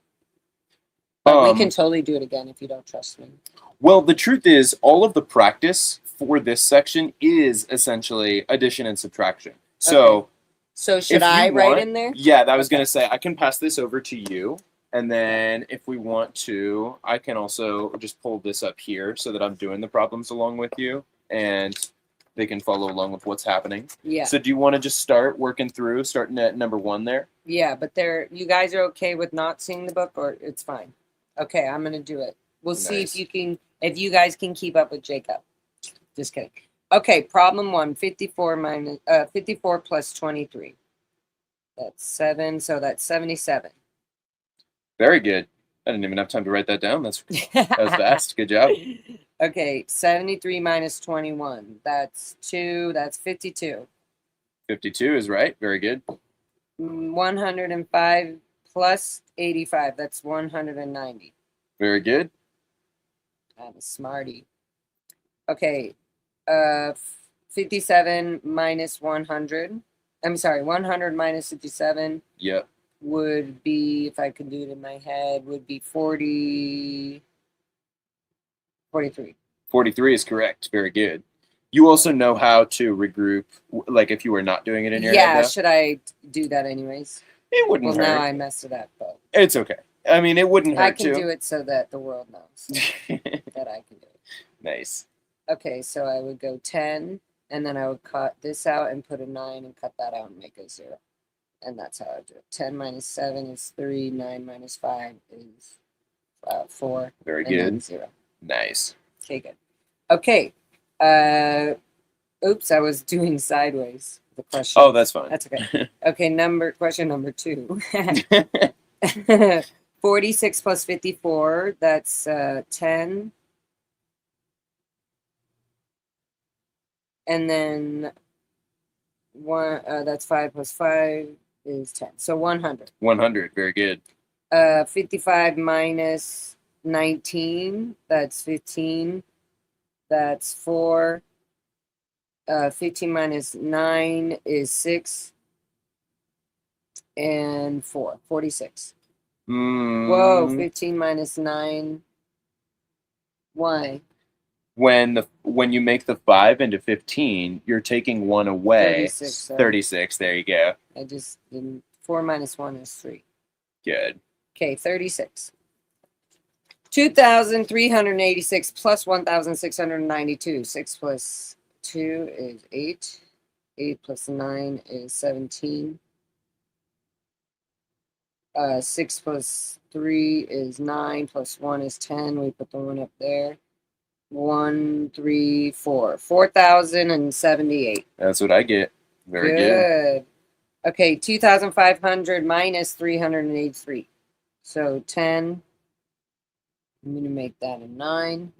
But we can totally do it again if you don't trust me. Well, the truth is, all of the practice for this section is essentially addition and subtraction. So, so should I write in there? Yeah, I was going to say, I can pass this over to you. And then if we want to, I can also just pull this up here so that I'm doing the problems along with you. And they can follow along with what's happening. Yeah. So do you want to just start working through, starting at number 1 there? Yeah, but you guys are okay with not seeing the book, or it's fine? Okay, I'm gonna do it. We'll see if you guys can keep up with Jacob. Just kidding. Okay, problem 1, 54 plus 23. That's 7, so that's 77. Very good. I didn't even have time to write that down. That was fast. Good job. Okay, 73 minus 21. That's 2. That's 52. 52 is right. Very good. 105 plus 85. That's 190. Very good. I'm a smarty. Okay, 57 minus 100. I'm sorry, 100 minus 57. Yep. Would be, if I could do it in my head, would be 43. 43 is correct. Very good. You also know how to regroup, like if you were not doing it in your head. Yeah, should I do that anyways? It wouldn't hurt. Well, now I messed it up, but it's okay. I mean, it wouldn't hurt I can do it so that the world knows that I can do it. Nice. Okay, so I would go 10, and then I would cut this out and put a 9 and cut that out and make a 0. And that's how I do it. 10 minus 7 is 3. 9 minus 5 is 4. Very good. 0. Nice. Okay, good. Okay. Oops, I was doing sideways. The question. Oh, that's fine. That's okay. Okay, question number 2. 46 plus 54, that's 10. And then that's 5 plus 5 is 10. So 100. 100, very good. 55 minus 19, that's 15. That's 4. 15 minus 9 is 6. And 4, 46. Whoa, 15 minus 9. Why? When you make the 5 into 15, you're taking 1 away. 36. 36, there you go. I just didn't. 4 minus 1 is 3. Good. Okay, 36. 2,386 plus 1,692. 6 plus 2 is 8. 8 plus 9 is 17. 6 plus 3 is 9. Plus 1 is 10. We put the 1 up there. 1, 3, 4. 4,078. That's what I get. Very good. Okay, 2,500 minus 383. So 10. I'm going to make that a 9.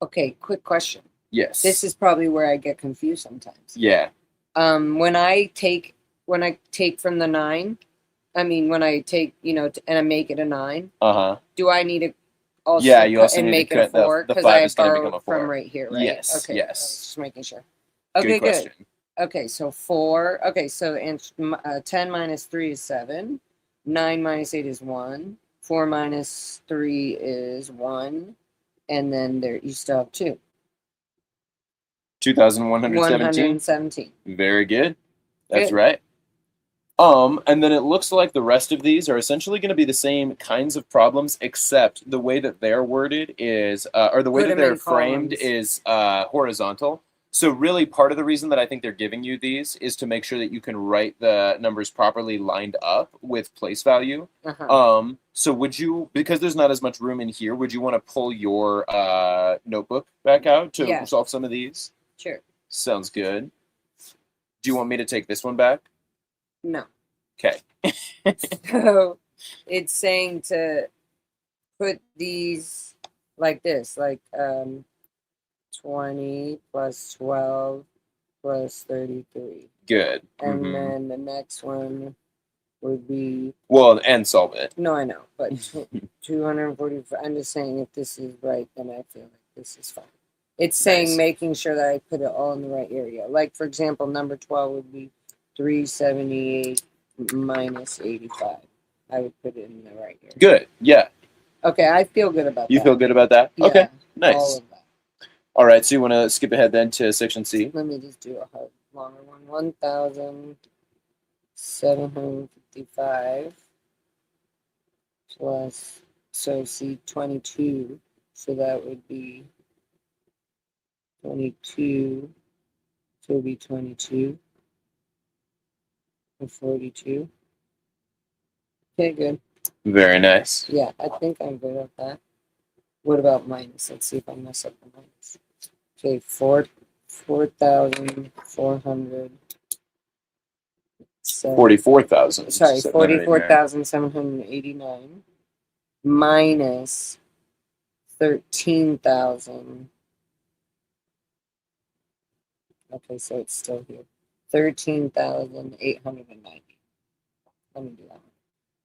Okay, quick question. Yes. This is probably where I get confused sometimes. Yeah. When I take from the 9, I mean when I take, and I make it a 9. Do I need to also you also need make to cut it a 4 the because 5 I is going to become borrowed a 4 from right here, right? Yes. Okay. Yes. I was just making sure. Okay, Good question. Okay, so 4. Okay, so 10 minus 3 is 7. 9 minus 8 is 1. 4 minus 3 is 1. And then there you still have 2. 2,117. 117. Very good. That's Good. right. And then it looks like the rest of these are essentially going to be the same kinds of problems, except the way that they're worded is, or the way that they're framed is horizontal. So really part of the reason that I think they're giving you these is to make sure that you can write the numbers properly lined up with place value. So would you, because there's not as much room in here, would you want to pull your notebook back out to solve some of these? Sure. Sounds good. Do you want me to take this one back? No. Okay. So it's saying to put these like this, like 20 plus 12 plus 33. Good. And then the next one would be... Well, and solve it. No, I know, but 245. I'm just saying if this is right, then I feel like this is fine. It's saying making sure that I put it all in the right area. Like, for example, number 12 would be 378 minus 85. I would put it in the right area. Good. Yeah. Okay, I feel good about that. You feel good about that? Yeah, okay. Nice. All of that. All right, so you want to skip ahead then to section C? Let me just do a hard, longer one. 1,755 plus, so C 22. So that would be 22. So it would be 22 and 42. Okay, good. Very nice. Yeah, I think I'm good at that. What about minus? Let's see if I mess up the minus. Okay, 4,400. 44,000. Sorry, 44,789 minus 13,000. Okay, so it's still here. 13,890. Let me do that one.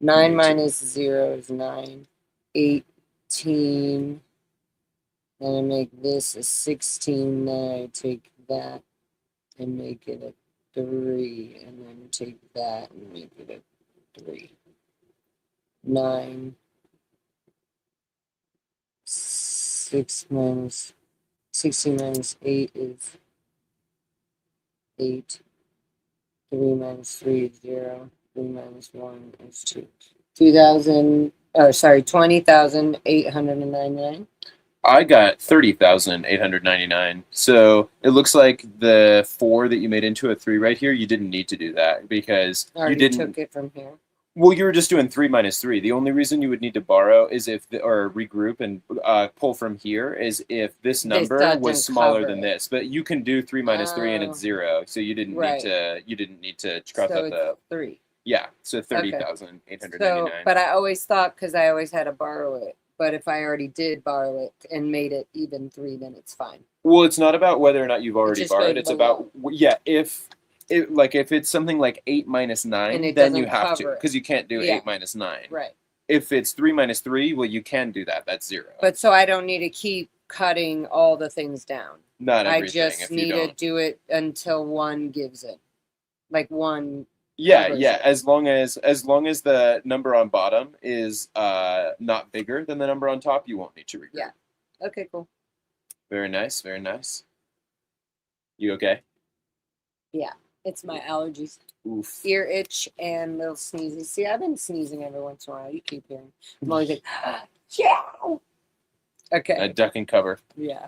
9 minus 0 is 9. 18. And I make this a 16. Then I take that and make it a 3. And then take that and make it a 3. 9. 6 minus 16 minus 8 is 8. 3 minus 3 is 0. 3 minus 1 is 2. 20,899. I got 30,899. So it looks like the 4 that you made into a 3 right here, you didn't need to do that because you didn't took it from here. Well, you were just doing 3 minus 3. The only reason you would need to borrow is or regroup and pull from here is if this number was smaller than this. But you can do 3 minus 3 and it's 0. So you didn't need to. You didn't need to cross out the 3. Yeah, so 30,899. So, but I always thought because I always had to borrow it. But if I already did borrow it and made it even 3, then it's fine. Well, it's not about whether or not you've already borrowed. It's about if it's something like 8 minus 9, then you have to, because you can't do 8 minus 9. Right. If it's 3 minus 3, well, you can do that. That's 0. But so I don't need to keep cutting all the things down. Not everything. I just need to do it until 1 gives it. Like 1. Yeah. As long as the number on bottom is not bigger than the number on top, you won't need to regroup. Yeah. Okay, cool. Very nice. Very nice. You okay? Yeah. It's my allergies. Oof. Ear itch and little sneezes. See, I've been sneezing every once in a while. You keep hearing. I'm always like, yeah. Okay. A duck and cover. Yeah.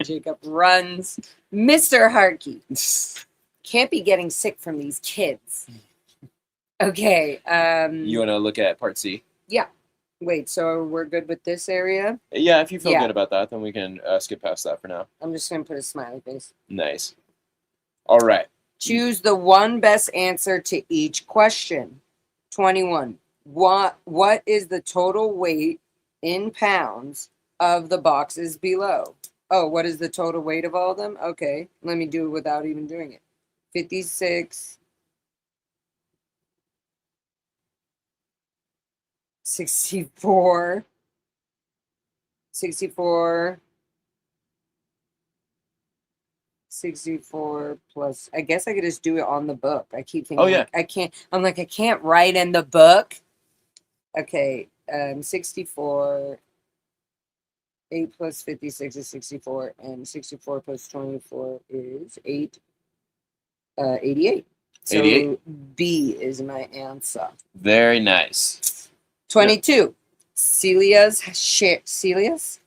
Jacob runs. Mr. Harkey. Can't be getting sick from these kids. Okay. You want to look at part C? Yeah. Wait, so we're good with this area? Yeah, if you feel good about that, then we can skip past that for now. I'm just going to put a smiley face. Nice. All right. Choose the one best answer to each question. 21. What is the total weight in pounds of the boxes below? Oh, what is the total weight of all of them? Okay, let me do it without even doing it. 56. 64. 64 plus, I guess I could just do it on the book. I keep thinking, I can't write in the book. Okay, 64, 8 plus 56 is 64, and 64 plus 24 is 88. So 88. B is my answer. Very nice. 22.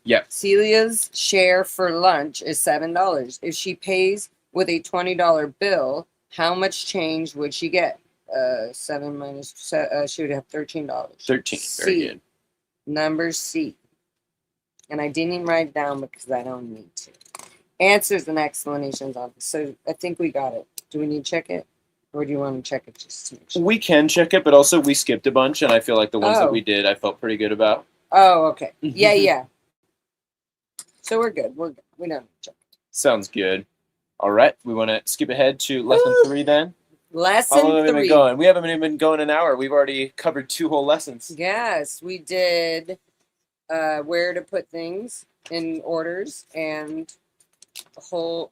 Yep. Celia's share for lunch is $7. If she pays with a $20 bill, how much change would she get? 7 minus, she would have $13. 13. Very good. Number C. And I didn't even write it down because I don't need to. Answers and explanations on this. So I think we got it. Do we need to check it? Or do you want to check it just to make sure? We can check it, but also we skipped a bunch, and I feel like the ones that Oh. we did, I felt pretty good about. Oh, okay. Yeah. So we're good. We're good. We don't need to check it. Sounds good. All right. We want to skip ahead to lesson 3 then. Lesson How long have we 3. been going? We haven't even been going an hour. We've already covered 2 whole lessons. Yes, we did where to put things in orders and the whole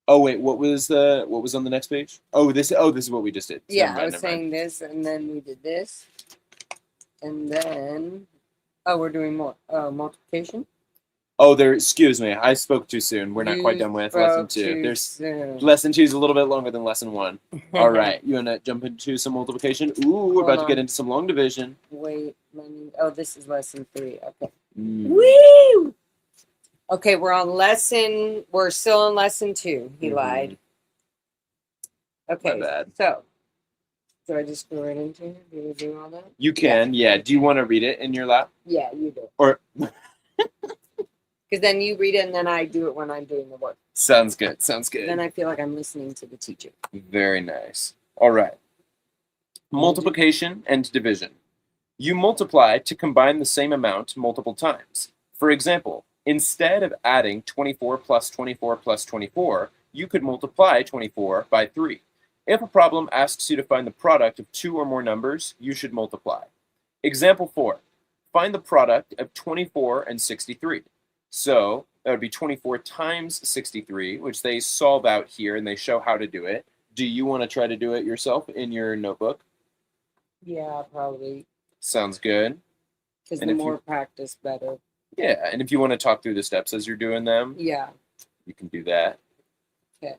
Oh wait, what was on the next page? This is what we just did. So yeah, never mind, I was never mind. saying this and then we did this. And then we're doing more multiplication. Oh, excuse me. I spoke too soon. We're not quite done with lesson 2. Lesson 2 is a little bit longer than lesson 1. All right. You want to jump into some multiplication? Ooh, we're about to get into some long division. Wait, this is lesson 3. Okay. Woo! Okay, we're still on lesson 2. He lied. Okay. My bad. So, do I just go right into it? Do we do all that? You can, yeah. Do you want to read it in your lap? Yeah, you do. Or because then you read it and then I do it when I'm doing the work. Sounds good. Sounds good. Then I feel like I'm listening to the teacher. Very nice. All right. Multiplication and division. You multiply to combine the same amount multiple times. For example, instead of adding 24 plus 24 plus 24, you could multiply 24 by 3. If a problem asks you to find the product of 2 or more numbers, you should multiply. Example 4. Find the product of 24 and 63. So that would be 24 times 63, which they solve out here and they show how to do it. Do you want to try to do it yourself in your notebook? Yeah, probably. Sounds good. Because the more practice, better. Yeah, and if you want to talk through the steps as you're doing them, yeah, you can do that. Okay.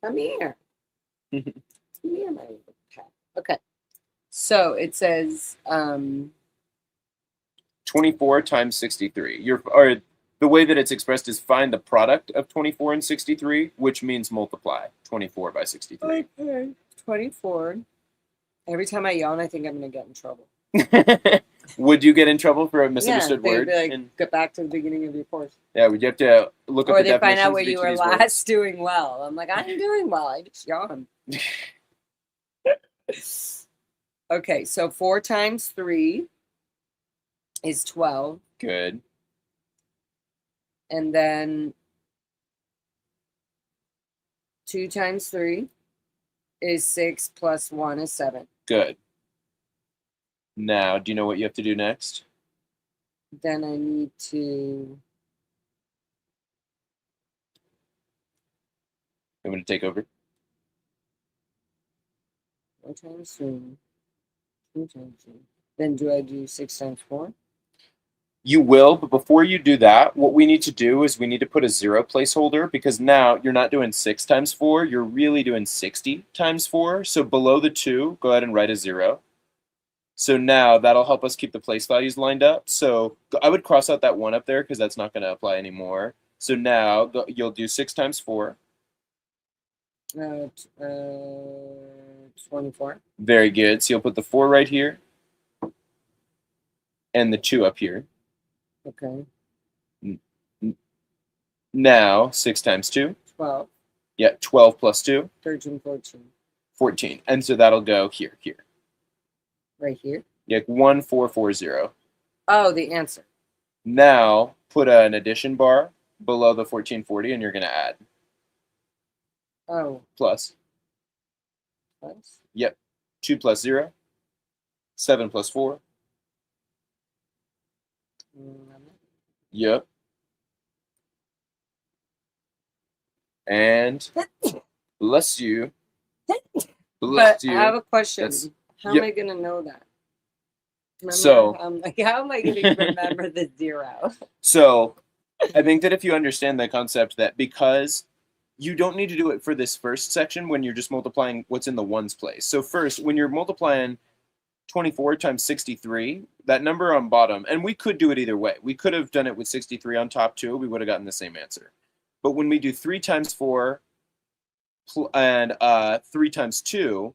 Come here. Come here, my little cat. Okay. So it says 24 times 63. Or the way that it's expressed is find the product of 24 and 63, which means multiply 24 by 63. Okay. 24. Every time I yawn, I think I'm going to get in trouble. Would you get in trouble for a misunderstood word? Be like, get back to the beginning of your course. Yeah, would you have to look up the definitions? Or they find out where of each you of were these last words? doing well. I'm like, I'm doing well. I just yawned. Okay, so 4 times 3 is 12. Good. And then 2 times 3 is 6 plus 1 is 7. Good. Now, do you know what you have to do next? Then I need to... I'm going to take over. 4 times 3. 2 times 3. Then do I do 6 times 4? You will, but before you do that, what we need to do is we need to put a 0 placeholder because now you're not doing 6 times 4, you're really doing 60 times 4. So below the 2, go ahead and write a 0. So now that'll help us keep the place values lined up. So I would cross out that 1 up there because that's not going to apply anymore. So now you'll do 6 times 4. 24. Very good. So you'll put the 4 right here and the 2 up here. Okay. Now 6 times 2. 12. Yeah, 12 plus 2. 13, 14. 14. And so that'll go here. Right here? Yeah, 1440. Oh, the answer. Now put an addition bar below the 1440 and you're going to add. Oh. Plus. Plus? Yep. 2 plus 0. 7 plus 4. Yep. And bless you. Bless but you. I have a question. How am I going to know that? How am I going to remember the 0? So I think that if you understand the concept that because you don't need to do it for this first section when you're just multiplying what's in the ones place. So first, when you're multiplying 24 times 63, that number on bottom, and we could do it either way. We could have done it with 63 on top too. We would have gotten the same answer. But when we do 3 times 4 and 3 times 2,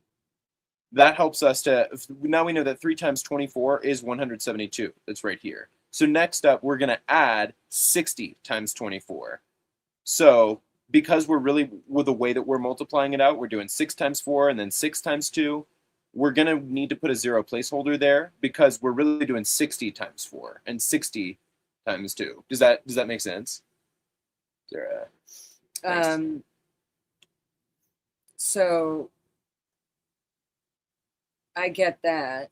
that helps us to, now we know that 3 times 24 is 172. That's right here. So next up, we're going to add 60 times 24. So because we're really, with the way that we're multiplying it out, we're doing 6 times 4 and then 6 times 2. We're going to need to put a 0 placeholder there because we're really doing 60 times 4 and 60 times 2. Does that make sense? So I get that.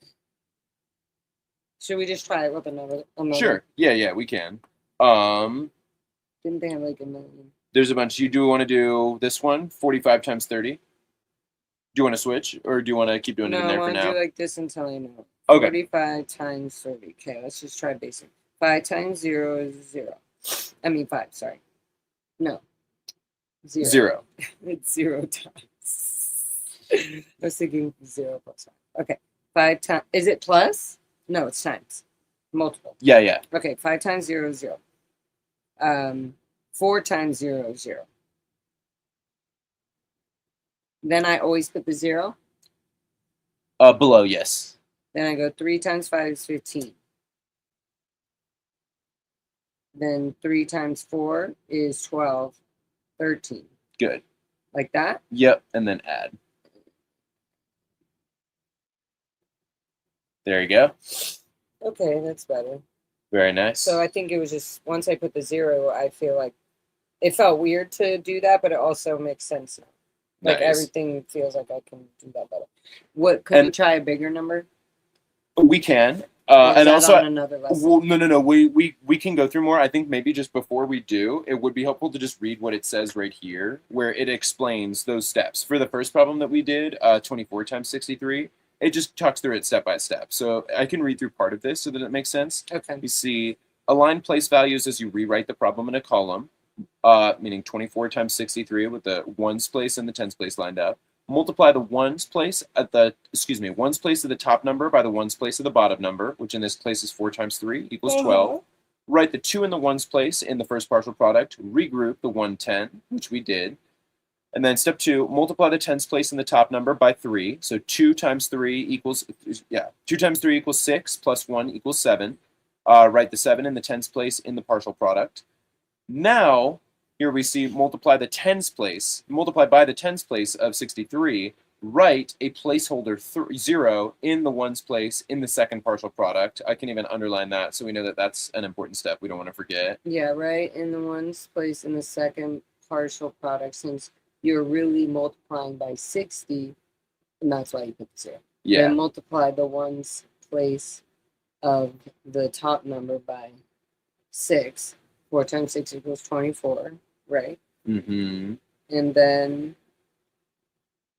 Should we just try it with another? Sure. Yeah, we can. Didn't they have like a million? There's a bunch. You do want to do this one, 45 times 30? Do you want to switch, or do you want to keep doing it in there for now? No, I want to do like this until I know. Okay. 45 times 30. Okay, let's just try basic. 5 times 0 is 0. I mean 5, sorry. No. 0. It's 0 times. I was thinking 0 plus 5. Okay. 5 times. Is it plus? No, it's times. Multiple. Yeah. Okay, 5 times 0 is 0. 4 times 0 is 0. Then I always put the 0. Below, yes. Then I go 3 times 5 is 15. Then 3 times 4 is 12, 13. Good. Like that? Yep, and then add. There you go. Okay, that's better. Very nice. So I think it was just, once I put the 0, I feel like it felt weird to do that, but it also makes sense now. Like everything feels like I can do that better. Could we try a bigger number? We can. And also, on another lesson? Well, no. We can go through more. I think maybe just before we do, it would be helpful to just read what it says right here, where it explains those steps. For the first problem that we did, 24 times 63, it just talks through it step by step. So I can read through part of this so that it makes sense. Okay. You see, align place values as you rewrite the problem in a column, meaning 24 times 63 with the ones place and the tens place lined up. Multiply the ones place at the top number by the ones place of the bottom number, which in this case is 4 times 3 equals 12. Write the 2 in the ones place in the first partial product. Regroup the 110, which we did. And then step 2, multiply the tens place in the top number by 3. So 2 times 3 equals 6 plus 1 equals 7. Write the 7 in the tens place in the partial product. Now, here we see multiply by the tens place of 63, write a placeholder 0 in the ones place in the second partial product. I can even underline that so we know that that's an important step we don't want to forget. Yeah, right, in the ones place in the second partial product, since you're really multiplying by 60, and that's why you put the 0. Yeah. Then multiply the ones place of the top number by 6. 4 times 6 equals 24, right? Mm-hmm. And then,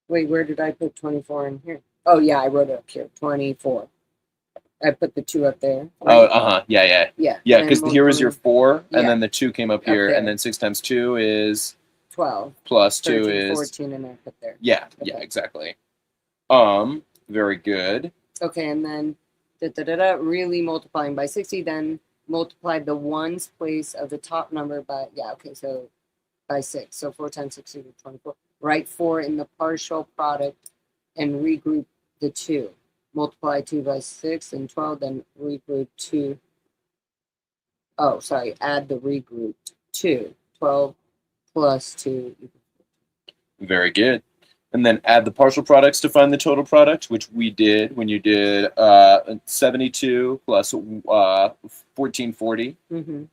wait, where did I put 24 in here? Oh, yeah, I wrote it up here, 24. I put the 2 up there. Right? Oh, yeah. Yeah. Yeah, because here was your 4, and then the 2 came up here, there. and then 6 times 2 is 12. Plus 13, 2 is 14, and I put there. Yeah, exactly. Very good. Okay, and then really multiplying by 60, then multiply the ones place of the top number by so by 6. So 4 times 6 equals 24. Write 4 in the partial product and regroup the 2. Multiply 2 by 6 and 12, then regroup 2. Oh, sorry, add the regrouped 2. 12 plus 2 equals 14. Very good. And then add the partial products to find the total product, which we did when you did 72 plus 1440. Mm-hmm.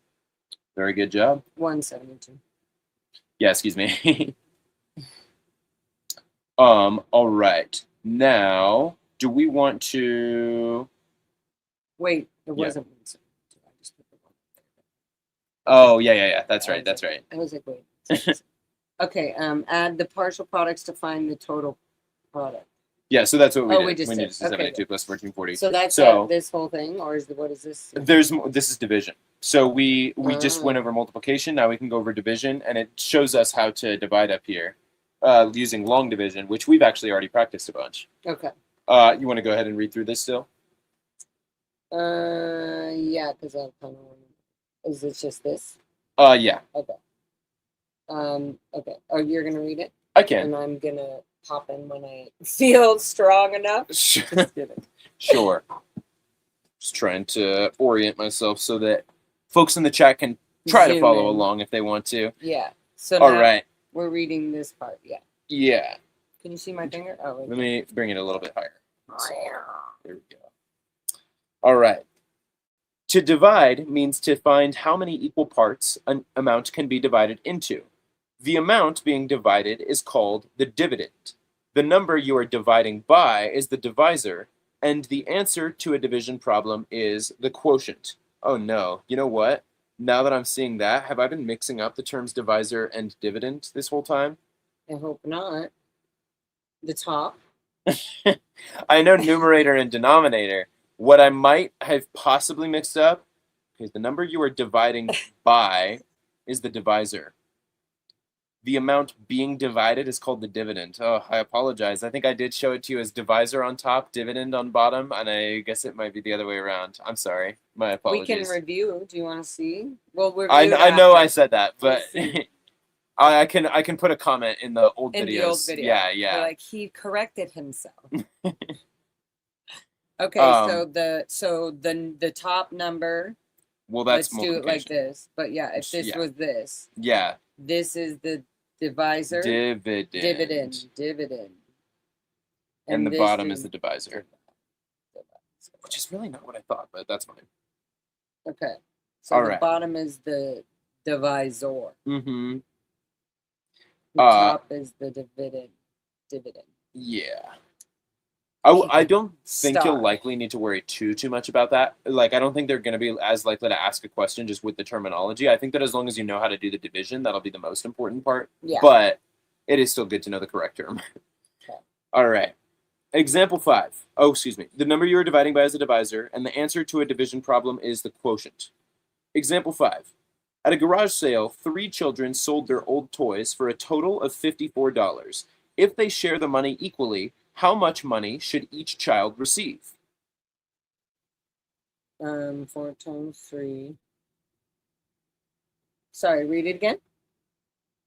Very good job. 172. Yeah, excuse me. All right. Now, do we want to... Wait, it wasn't 172. I just put the 1 there. Oh, yeah. That's right. I was like, wait. Okay, add the partial products to find the total product. Yeah, so that's what we did. We just did 72 plus 1440. So that's this whole thing, or what is this? This is division. So we just went over multiplication. Now we can go over division, and it shows us how to divide up here using long division, which we've actually already practiced a bunch. Okay. You want to go ahead and read through this still? Yeah, because I kind of. Is it just this? Yeah. Okay. Okay. Oh, you're gonna read it, I can. and I'm gonna pop in when I feel strong enough. Just kidding. Sure. Just trying to orient myself so that folks in the chat can try to follow along if they want to. Yeah. So All now right. we're reading this part. Yeah. Yeah. Can you see my finger? Oh, let me bring it a little bit higher. There we go. All right. To divide means to find how many equal parts an amount can be divided into. The amount being divided is called the dividend. The number you are dividing by is the divisor, and the answer to a division problem is the quotient. Oh no, you know what? Now that I'm seeing that, have I been mixing up the terms divisor and dividend this whole time? I hope not. The top. I know numerator and denominator. What I might have possibly mixed up is the number you are dividing by is the divisor. The amount being divided is called the dividend. Oh, I apologize. I think I did show it to you as divisor on top, dividend on bottom, and I guess it might be the other way around. I'm sorry. My apologies. We can review. Do you want to see? Well, I know I said that, but I can put a comment in the old videos. The old video. Yeah. Like he corrected himself. Okay, so the top number. Well, that's let's do it like this. But yeah, if this was this. Yeah. This is the divisor. Dividend. And the bottom is the divisor. Which is really not what I thought, but that's fine. Okay. So the bottom is the divisor. Mm-hmm. The top is the dividend. Yeah. I don't think you'll likely need to worry too much about that. Like, I don't think they're going to be as likely to ask a question just with the terminology. I think that as long as you know how to do the division, that'll be the most important part. Yeah. But it is still good to know the correct term. Okay. All right. Example 5. Oh, excuse me. The number you are dividing by is the divisor, and the answer to a division problem is the quotient. Example 5. At a garage sale, 3 children sold their old toys for a total of $54. If they share the money equally, how much money should each child receive? 4 times 3. Sorry, read it again.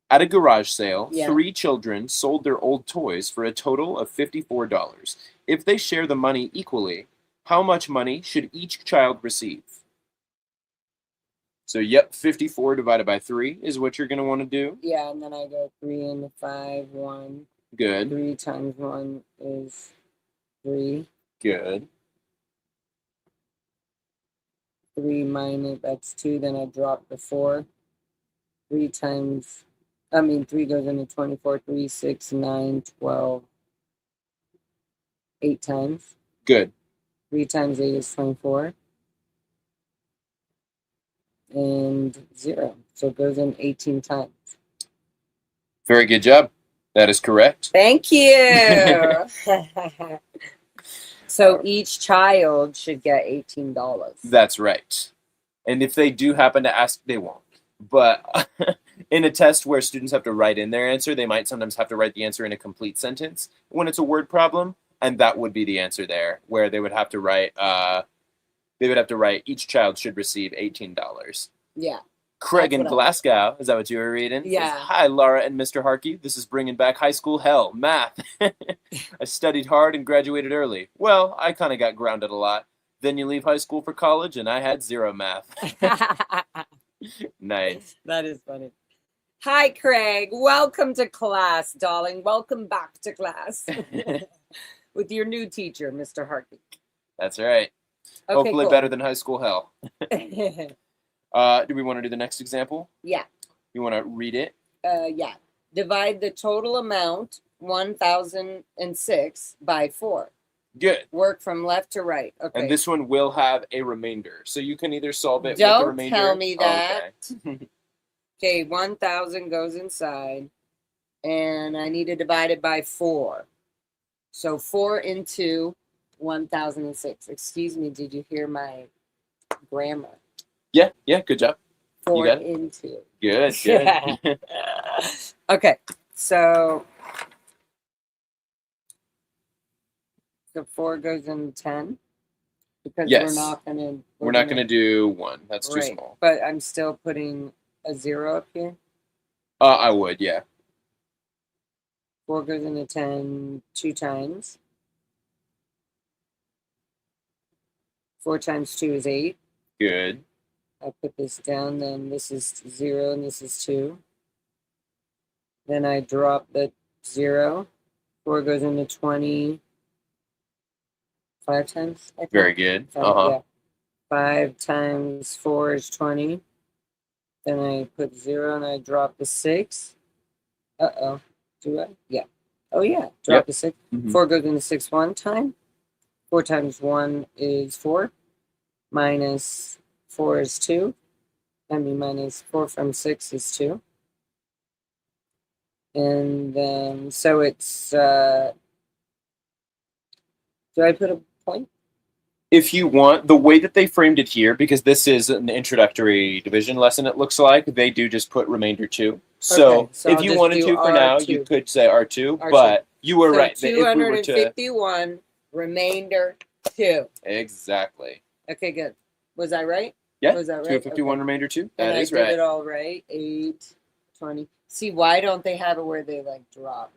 At a garage sale, 3 children sold their old toys for a total of $54. If they share the money equally, how much money should each child receive? So, 54 divided by 3 is what you're going to want to do. Yeah, and then I go 3 and 5, 1. Good. 3 times 1 is 3. Good. 3 minus, that's 2, then I drop the 4. 3 goes into 24, 3, 6, 9, 12. 8 times. Good. 3 times 8 is 24. And 0. So it goes in 18 times. Very good job. That is correct. Thank you. So each child should get $18. That's right. And if they do happen to ask, they won't. But in a test where students have to write in their answer, they might sometimes have to write the answer in a complete sentence when it's a word problem, and that would be the answer there, where they would have to write. Each child should receive $18. Yeah. Craig in Glasgow, is that what you were reading? Yeah. Says, hi, Laura and Mr. Harkey. This is bringing back high school hell, math. I studied hard and graduated early. Well, I kind of got grounded a lot. Then you leave high school for college, and I had 0 math. Nice. That is funny. Hi, Craig. Welcome to class, darling. Welcome back to class with your new teacher, Mr. Harkey. That's right. Okay, hopefully cool. Better than high school hell. Do we want to do the next example? Yeah. You want to read it? Yeah. Divide the total amount, 1,006, by 4. Good. Work from left to right. Okay. And this one will have a remainder. So you can either solve it with the remainder. Don't tell me that. Okay, 1,000 goes inside. And I need to divide it by 4. So 4 into 1,006. Excuse me, did you hear my grammar? Yeah, good job. 4 got it. into. Good. Okay, so 4 goes into 10 because Yes. we're not gonna do 1. That's too right, small. but I'm still putting a 0 up here. I would, yeah. 4 goes into 10 2 times. 4 times 2 is 8. Good. I put this down, then this is 0 and this is 2. Then I drop the 0. 4 goes into 20 5 times. I think. Very good. 5 times 4 is 20. Then I put 0 and I drop the 6. Uh-oh. Do I? Yeah. Oh, yeah. Drop the 6. 4 goes into 6 one time. 4 times 1 is 4. Minus 4 is 2. Minus 4 from 6 is 2. And then, so it's, do I put a point? If you want, the way that they framed it here, because this is an introductory division lesson, it looks like, they do just put remainder 2. So, so if I'll you just wanted do to for now, R2. you could say R2, R2. but you were So right. That if we were to 251, remainder 2. Exactly. Okay, good. Was I right? Yeah. Was that right? 251 Okay. remainder 2. And That is I did right. it all right. 8, 20. See, why don't they have it where they like drop?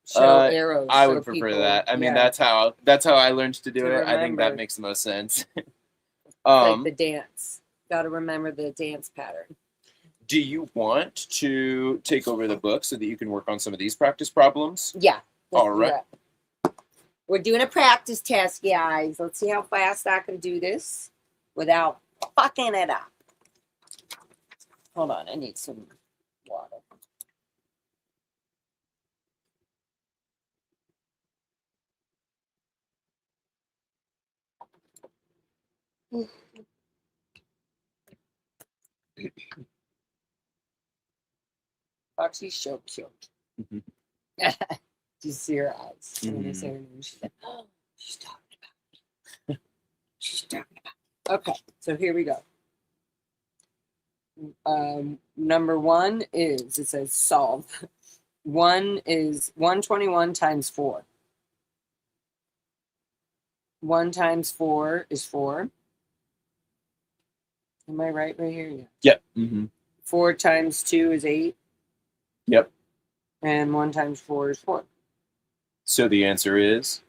Show arrows. I so would prefer people, that. I mean, yeah, that's how I learned to do To it. I think that remember. makes the most sense. like the dance. Got to remember the dance pattern. Do you want to take over the book so that you can work on some of these practice problems? Yeah. All right. We're doing a practice test, guys. Let's see how fast I can do this without fucking it up. Hold on, I need some water. Foxy's so cute. Do you see her eyes? When I say her name, she's like, oh, she's talking about me. She's talking about me. Okay, so here we go. Number 1 is, it says solve. 1 is 121 times 4. 1 times 4 is 4. Am I right here? Yeah. Yep. Mm-hmm. 4 times 2 is 8. Yep. And 1 times 4 is 4. So the answer is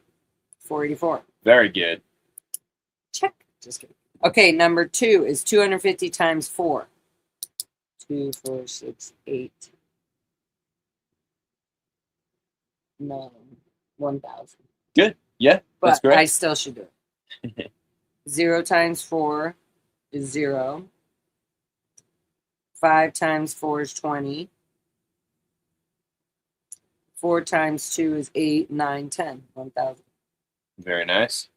484. Very good. Check. Just kidding. Okay, number 2 is 250 times 4. 2, 4, 6, 8. 9, 1,000. Good. Yeah, that's But great. I still should do it. 0 times 4 is 0. 5 times 4 is 20. 4 times 2 is 8, 9, 10. 1,000. Very nice.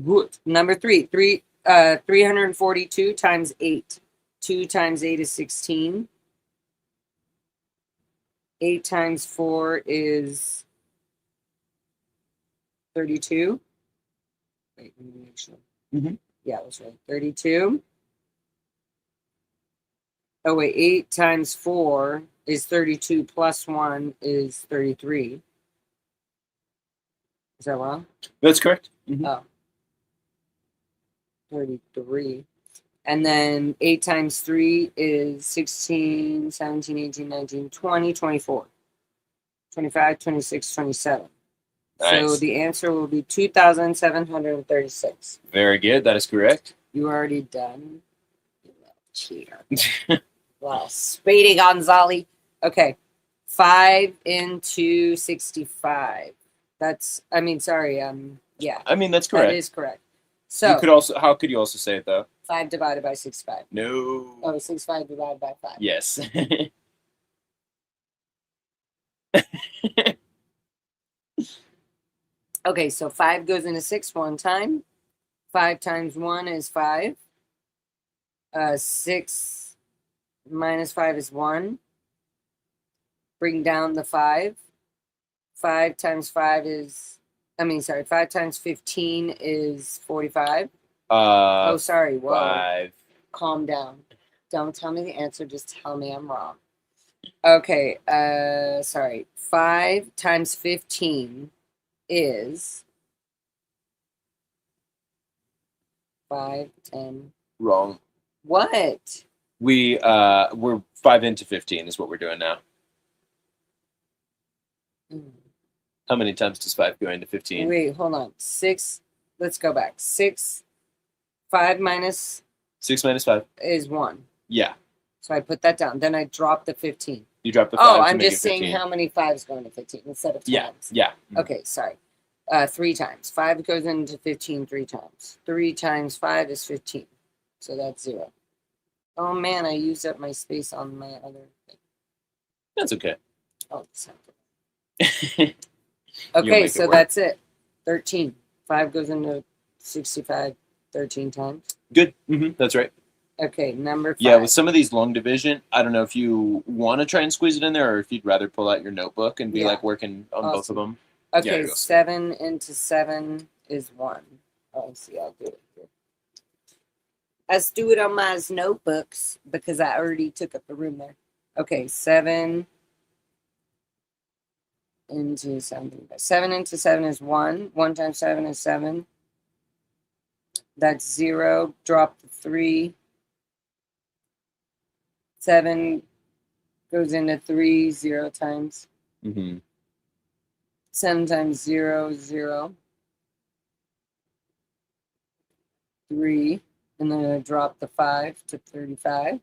Good. Number 3, 342 times 8. 2 times 8 is 16. 8 times 4 is 32. Wait, let me make sure. Mm-hmm. Yeah, that's right. 32. Oh, wait. 8 times 4 is 32 plus 1 is 33. Is that wrong? That's correct. Mm-hmm. Oh. 33. And then 8 times 3 is 16, 17, 18, 19, 20, 24. 25, 26, 27. Nice. So the answer will be 2,736. Very good. That is correct. You already done? You little cheater. Well, Speedy Gonzalez. Okay. 5 into 65. That's, yeah. I mean, that's correct. That is correct. So you could also, how could you also say it though? 5 divided by 65. No. Oh, 65 divided by 5. Yes. Okay, so 5 goes into 6 one time. 5 times 1 is 5. 6 minus 5 is 1. Bring down the 5. 5 times 5 is, 5 times 15 is 45. Oh, sorry. Whoa. 5. calm down. Don't tell me the answer. Just tell me I'm wrong. Okay. Sorry. 5 times 15 is 5, 10. Wrong. What? We're 5 into 15 is what we're doing now. How many times does 5 go into 15? Wait, hold on. 6. Let's go back. 6. 5 minus 6 minus 5. is 1. Yeah. So I put that down. Then I drop the 15. You drop the 5 Oh, to I'm make just it saying 15. how many 5s go into 15 instead of times. Yeah. Okay, sorry. 3 times. 5 goes into 15 3 times. 3 times 5 is 15. So that's 0. Oh man, I used up my space on my other thing. That's okay. Oh, it's not You'll okay, make it so work. that's it. 13. 5 goes into 65 13 times. Good. That's right. Okay, number 5. Yeah, with some of these long division, I don't know if you want to try and squeeze it in there or if you'd rather pull out your notebook and be like working on both of them. Okay, Yeah, 7 into 7 is 1. Oh, see, I'll do it here. Let's do it on my notebooks because I already took up the room there. Okay, 7 into 7. 7 into 7 is 1. 1 times 7 is 7. That's 0. Drop the 3. 7 goes into 3 0 times. 7 times 0 is 0. 3. And then I drop the 5 to 35.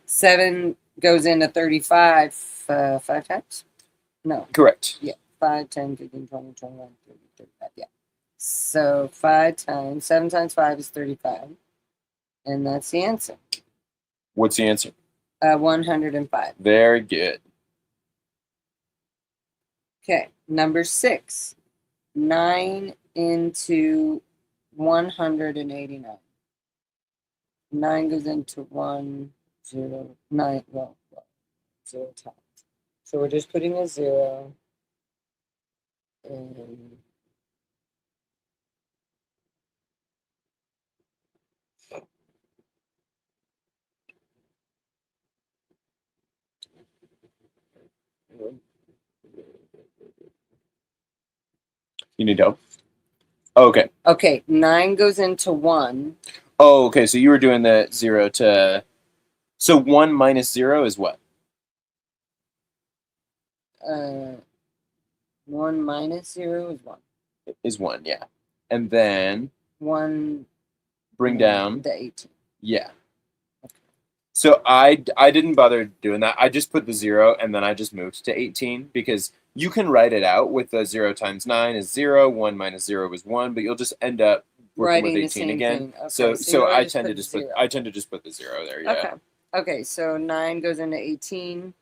7 goes into 35 5 times? No. Correct. Yeah. 5, 10, 15, 20, 21, 30, 35. Yeah. So 5 times, 7 times 5 is 35. And that's the answer. What's the answer? 105. Very good. Okay. Number 6. 9 into 189. 9 goes into 1, 0, 9, well, 0 times. So we're just putting a 0 in. You need help? Oh, okay. Okay, 9 goes into 1. Oh, okay. So you were doing the 0 to. So 1 minus 0 is what? 1 minus 0 is 1. Is 1, yeah. And then 1 bring down. the 18. Yeah. So I didn't bother doing that. I just put the 0 and then I just moved to 18 because you can write it out with the 0 times 9 is 0, 1 minus 0 is 1, but you'll just end up working with 18 again. Okay, so I tend to just put I tend to just put the 0 there, yeah. Okay, so 9 goes into 18.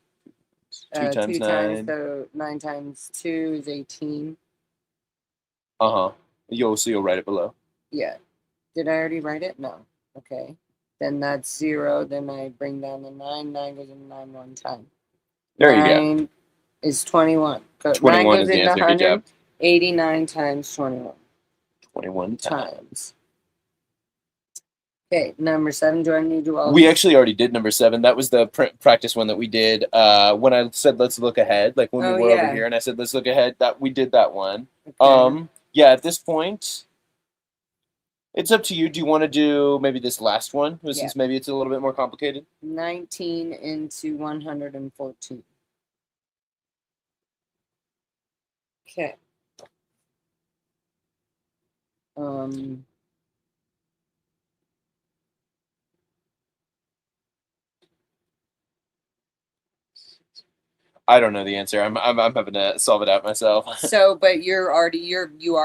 2 times 9. So 9 times 2 is 18. So you'll write it below. Yeah. Did I already write it? No. Okay. Then that's 0. Then I bring down the 9. 9 goes into 9 one time. There you go. 9 is 21. 21 is the answer. Good job. 89 times 21. 21 times. Okay, number 7. Do I need to do all? We actually already did number 7. That was the practice one that we did when I said let's look ahead. Like when we were over here and I said let's look ahead. That we did that one. Okay. Yeah. At this point, it's up to you. Do you want to do maybe this last one, since maybe it's a little bit more complicated? 19 into 114. Okay. I don't know the answer. I'm having to solve it out myself. So, but you are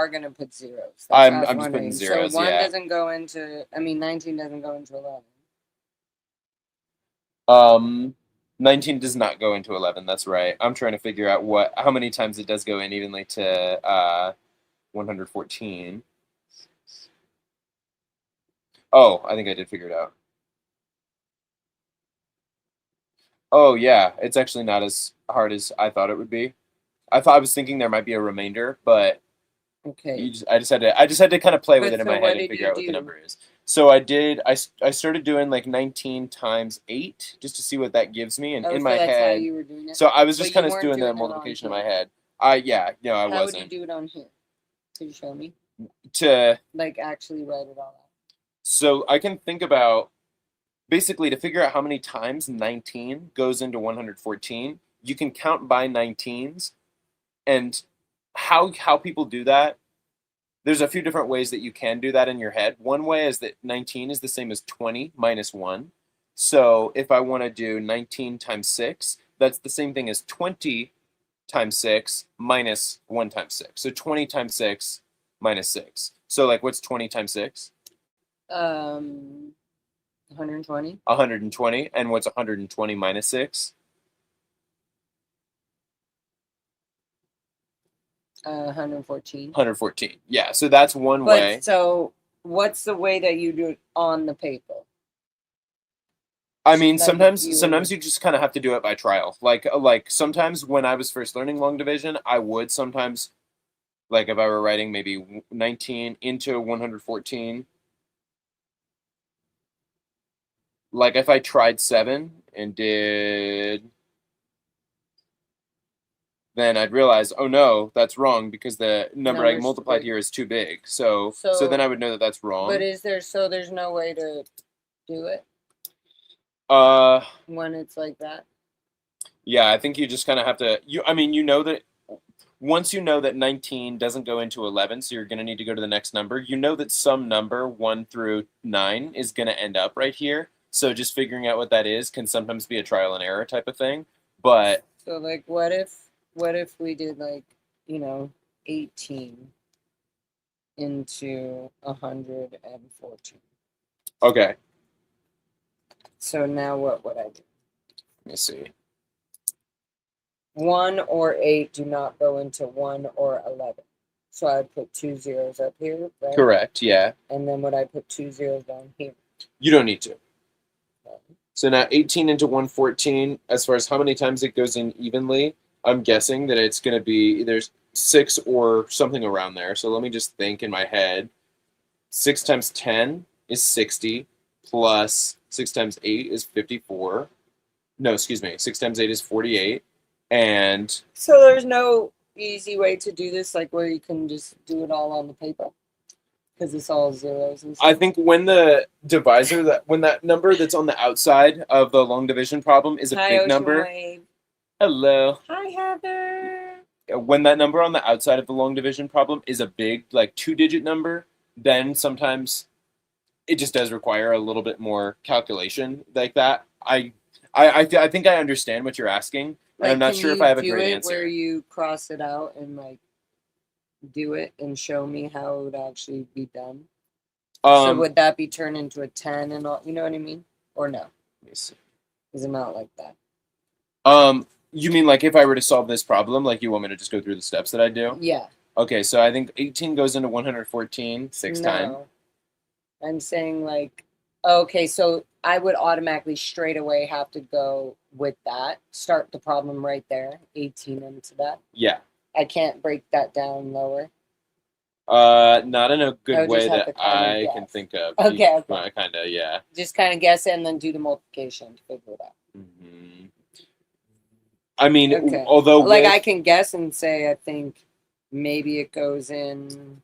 gonna put zeros. I'm just putting zeros. So 1 doesn't go into. 19 doesn't go into 11. 19 does not go into 11. That's right. I'm trying to figure out how many times it does go in evenly to 114. Oh, I think I did figure it out. Oh yeah, it's actually not as hard as I thought it would be. I was thinking there might be a remainder, but Okay. I just had to kind of play with But it in so my what head and did figure you out what the do? number is. So I started doing like 19 times 8 just to see what that gives me, and Oh, in so my that's how head, you were doing it? so I was But just you kind of weren't doing the doing it on multiplication in here. my head. No, I How would you wasn't. do it on here? Could you show me? To Like actually write it all out. So I can think about basically to figure out how many times 19 goes into 114, you can count by 19s, and how people do that, there's a few different ways that you can do that in your head. One way is that 19 is the same as 20 minus 1. So if I want to do 19 times 6, that's the same thing as 20 times 6 minus 1 times 6. So 20 times 6 minus 6. So like what's 20 times 6? 120. 120. And what's 120 minus 6? 114. 114. Yeah, so that's one But way. so what's the way that you do it on the paper? I mean, Like sometimes you just kind of have to do it by trial. Like sometimes when I was first learning long division, I would sometimes, like if I were writing maybe 19 into 114, like if I tried 7 and did, then I'd realize, oh no, that's wrong because the number I Number's too multiplied big. here is too big. So then I would know that that's wrong. But there's no way to do it Uh, when it's like that? yeah, I think you just kind of have to. I mean, you know that once you know that 19 doesn't go into 11, so you're going to need to go to the next number. You know that some number 1 through 9 is going to end up right here. So just figuring out what that is can sometimes be a trial and error type of thing. But So like what if we did like, 18 into 114? okay, So now what would I do? let me see. 1 or 8 do not go into 1 or 11. So I'd put 2 zeros up here, right? Correct, yeah. And then would I put 2 zeros down here? You don't need to. So now 18 into 114, as far as how many times it goes in evenly, I'm guessing that it's going to be either 6 or something around there. So let me just think in my head. 6 times 10 is 60, plus 6 times 8 is 54. No, excuse me. 6 times 8 is 48. And So there's no easy way to do this, like where you can just do it all on the paper? Because it's all zeros and stuff. I think when the divisor, when that number that's on the outside of the long division problem is a Hi, big Ocean number. Wave. Hello. Hi, Heather. When that number on the outside of the long division problem is a big, like 2-digit number, then sometimes it just does require a little bit more calculation like that. I think I understand what you're asking, and I'm not sure if I have a great answer. Where you cross it out and like do it and show me how it would actually be done? So would that be turned into a 10 and all? You know what I mean? Or no? Let me see. Is it not like that? You mean like if I were to solve this problem, like you want me to just go through the steps that I do? Yeah. Okay, so I think 18 goes into 114 6 times. I'm saying like, okay, so I would automatically straight away have to go with that. Start the problem right there, 18 into that. Yeah. I can't break that down lower. Not in a good way that I can think of. Okay. Kind of, yeah. Just kind of guess it and then do the multiplication to figure it out. Mm-hmm. I mean, okay. Although like I can guess and say I think maybe it goes in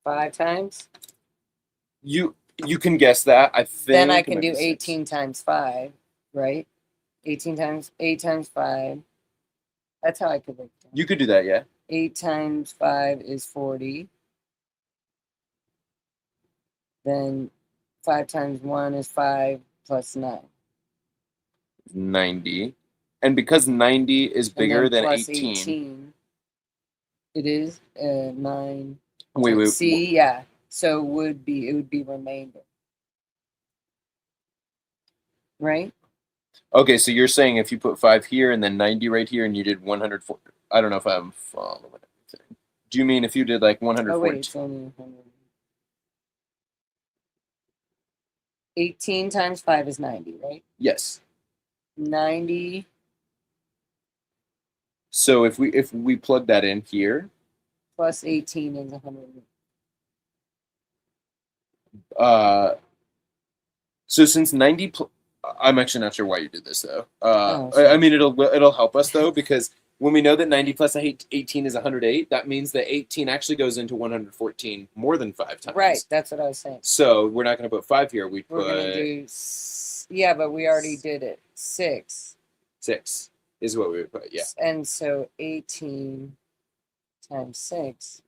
5 times. You can guess that. I think then I can do 18 times 5, right? 18 times 8 times 5. That's how I could break it down. You could do that, yeah. 8 times 5 is 40. Then 5 times 1 is 5 plus 9. 90. And because 90 is bigger than 18. It is 9. Wait. See, yeah. So it would be remainder. Right? Okay, so you're saying if you put 5 here and then 90 right here and you did 140. I don't know if I'm following everything. Do you mean if you did like 140? Oh, wait, it's only 100. 18 times 5 is 90, right? Yes. 90 So if we plug that in here, Plus 18 is 100. So since 90, I'm actually not sure why you did this though. Oh, I mean, it'll help us though, because when we know that 90 plus 18 is 108, that means that 18 actually goes into 114 more than 5 times. Right, that's what I was saying. So we're not going to put 5 here. We're going to do, yeah, but we already did it. 6. 6 is what we would put, yeah. And so 18 times 6.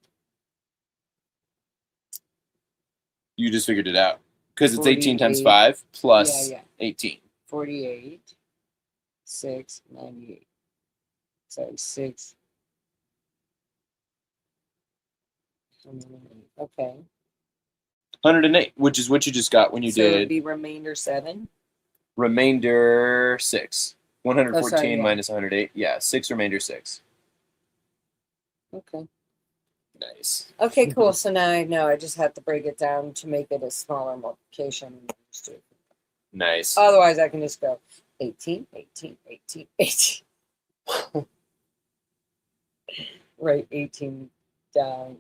You just figured it out. Because it's 18 times 48. 5 plus 18. 48, 6, 98. So 6. Okay. 108, which is what you just got when you So it would did be remainder 7. remainder 6. 114 sorry, yeah. minus 108. Yeah, 6 remainder 6. Okay. Nice. Okay, cool. So now I know I just have to break it down to make it a smaller multiplication. Nice. Otherwise, I can just go 18, 18, 18, 18. Write 18 down,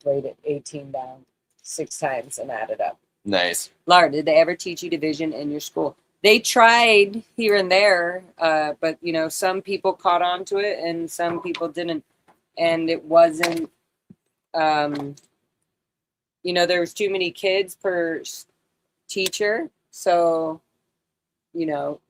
write it 18 down 6 times and add it up. Nice. Laura, did they ever teach you division in your school? They tried here and there, but you know, some people caught on to it and some people didn't. And it wasn't, you know, there was too many kids per teacher. So, you know,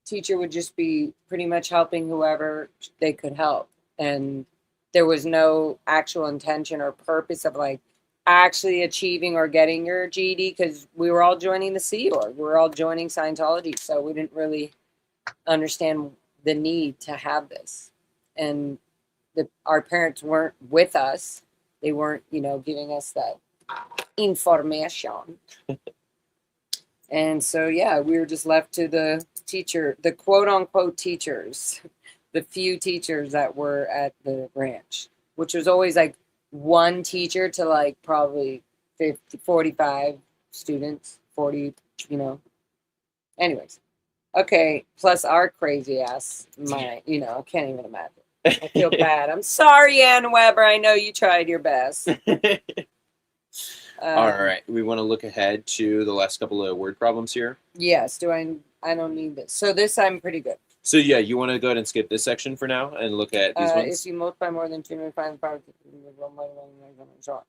teacher would just be pretty much helping whoever they could help. And there was no actual intention or purpose of like actually achieving or getting your GED, because we were all joining the Sea Org. We were all joining Scientology. So we didn't really understand the need to have this. And our parents weren't with us. They weren't, you know, giving us that information. And so, yeah, we were just left to the teacher, the quote unquote teachers, the few teachers that were at the branch, which was always like one teacher to like probably 50, 45 students, 40, you know. Anyways, okay, plus our crazy ass, you know, I can't even imagine. I feel bad. I'm sorry, Ann Weber. I know you tried your best. All right. We want to look ahead to the last couple of word problems here. Yes. I don't need this. So this I'm pretty good. So yeah, you want to go ahead and skip this section for now and look at these ones? If you multiply more than 2 and find the product, so on.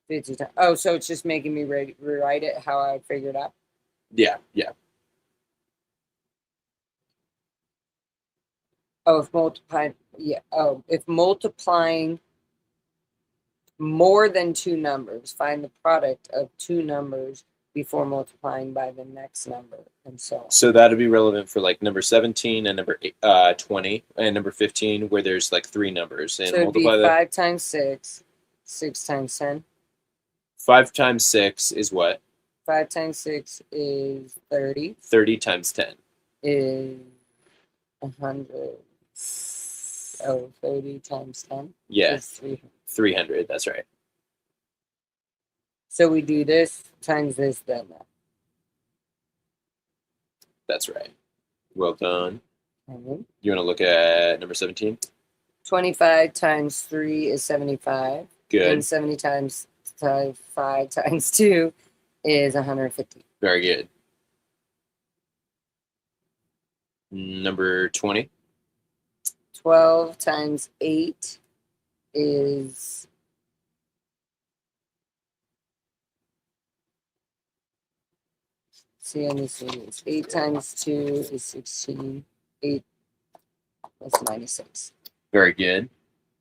50 times. Oh, so it's just making me rewrite it how I figured out. Yeah, yeah. Oh, if multiplying more than 2 numbers, find the product of 2 numbers before multiplying by the next number, and so on. So that would be relevant for like number 17 and number 20 and number 15, where there's like 3 numbers. And so it'd be multiply 5 times 6, 6 times 10. 5 times 6 is what? 5 times 6 is 30. 30 times 10 is 100. Oh, 30 times 10? Yeah. Is 300. 300, that's right. So we do this times this, then that. That's right. Well done. Mm-hmm. You want to look at number 17? 25 times 3 is 75. Good. And 70 times 5 times 2 is 150. Very good. Number 20? 12 times 8 is... See, let me see this. 8 times 2 is 16. 8 plus 96. Very good.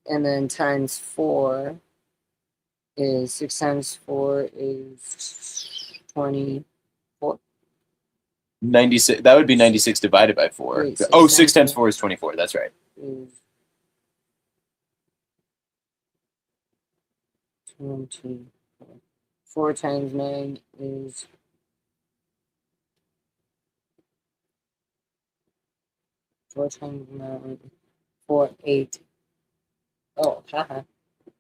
And then times 4 is 6 times 4 is 24. 96. That would be 96 divided by 4. Wait, 6 times 4 is 24. That's right. Is 20. 4 times 9 is 4 times 9, 4, 8. Oh, haha.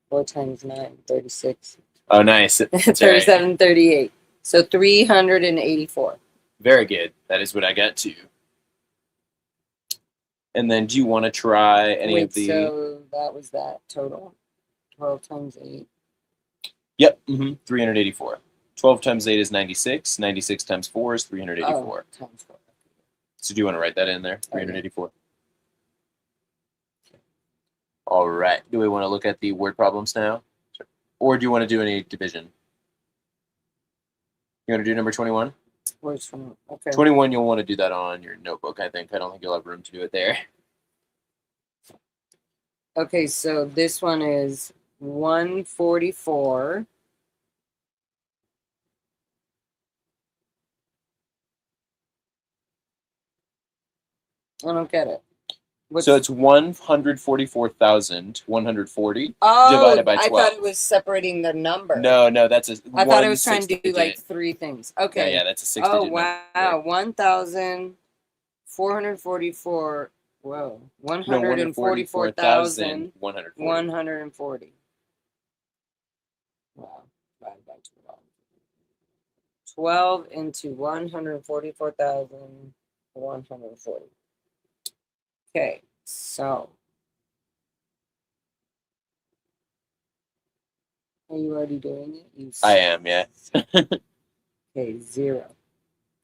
4 times 9, 36. Oh, nice. That's 37, right. 38. So 384. Very good. That is what I got too. And then do you want to try any of the... So that was that total. 12 times 8. Yep, 384. 12 times 8 is 96. 96 times 4 is 384. Oh, times 4. So do you want to write that in there? 384. All right. Do we want to look at the word problems now? Or do you want to do any division? You want to do number 21? Where's 21? Okay. 21, you'll want to do that on your notebook, I think. I don't think you'll have room to do it there. Okay, so this one is 144. I don't get it. So it's 144,140 divided by 12. I thought it was separating the number. No, that's a I thought it was trying to do like 3 things. Okay. Yeah, that's a 6-digit number. Oh, wow. 1,444. Whoa. 144,140. Wow. Divided by 12. 12 into 144,140. Okay, so are you already doing it? I am, yeah. Okay, 0.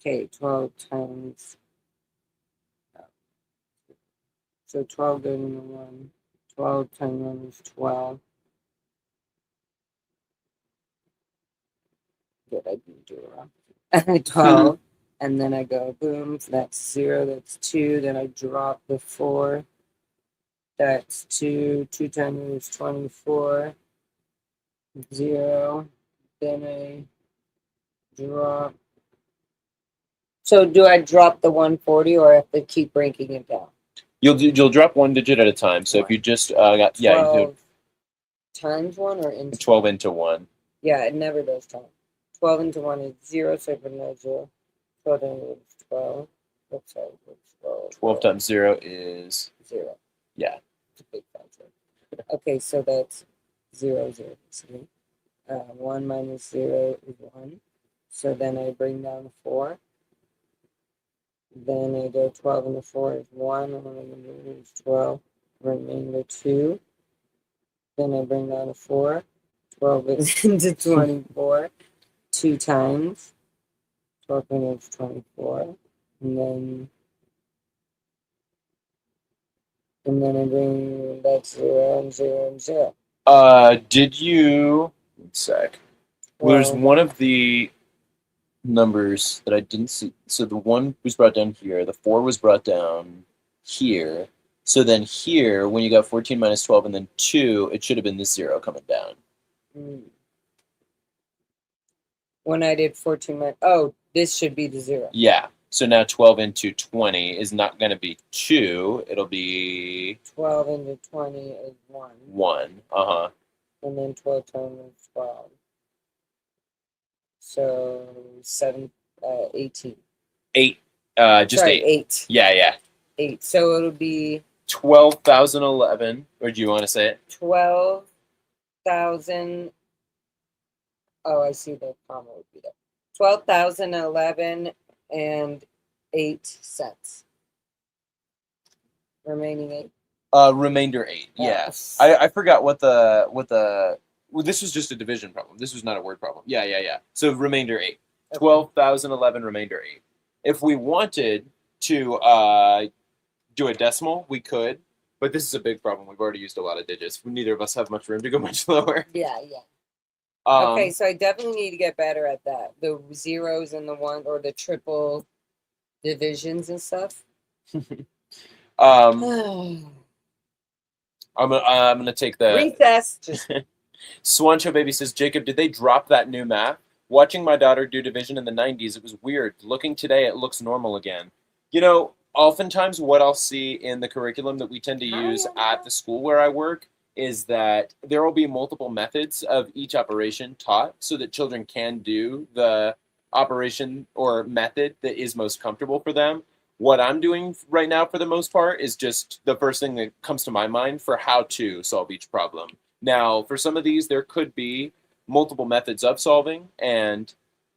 Okay, 12 times. So 12 divided by 1. 12 times 1 is 12. Good, I didn't do it wrong. 12. And then I go boom, so that's 0, that's 2. Then I drop the 4. That's 2. 2 times 24. 0. Then I drop. So do I drop the 140 or I have to keep breaking it down? You'll drop 1 digit at a time. So if you just got 12 times 1 or into 12 into 1. Yeah, it never does time. 12 into 1 is 0, so I put another 0. 12 is 12. Oops, sorry, 12 times 0 is 0. Yeah. It's a big factor. Okay, so that's 0, 0. See? 1 minus 0 is 1. So then I bring down the 4. Then I go 12 into 4 is 1. 1 is 12. Remainder 2. Then I bring down a 4. 12 is into 24. 2 times. 12 is 24. And then I bring back 0 and 0 and 0. Did you... One sec. Well, there's one of the numbers that I didn't see. So the 1 was brought down here. The 4 was brought down here. So then here, when you got 14 minus 12 and then 2, it should have been this 0 coming down. When I did 14 minus... Oh, this should be the 0. Yeah. So now 12 into 20 is not going to be 2. It'll be... 12 into 20 is 1. 1. And then 12 times 12. So 18. 8. Just Sorry, 8. 8. Yeah. 8. So it'll be 12,011. Or do you want to say it? 12,000. Oh, I see the comma would be there. 12,011 and 8 cents. Remaining 8. Remainder 8. Yeah. Yes. I forgot what the well, this was just a division problem. This was not a word problem. Yeah. So remainder 8. 12,011 remainder 8. If we wanted to do a decimal, we could, but this is a big problem. We've already used a lot of digits. Neither of us have much room to go much lower. Yeah. Okay, so I definitely need to get better at that. The zeros and the 1 or the triple divisions and stuff. I'm gonna take the recess. Just Swancho Baby says, Jacob, did they drop that new math? Watching my daughter do division in the 90s, it was weird. Looking today, it looks normal again. You know, oftentimes what I'll see in the curriculum that we tend to use at the school where I work is that there will be multiple methods of each operation taught so that children can do the operation or method that is most comfortable for them. What I'm doing right now for the most part is just the first thing that comes to my mind for how to solve each problem. Now, for some of these, there could be multiple methods of solving, and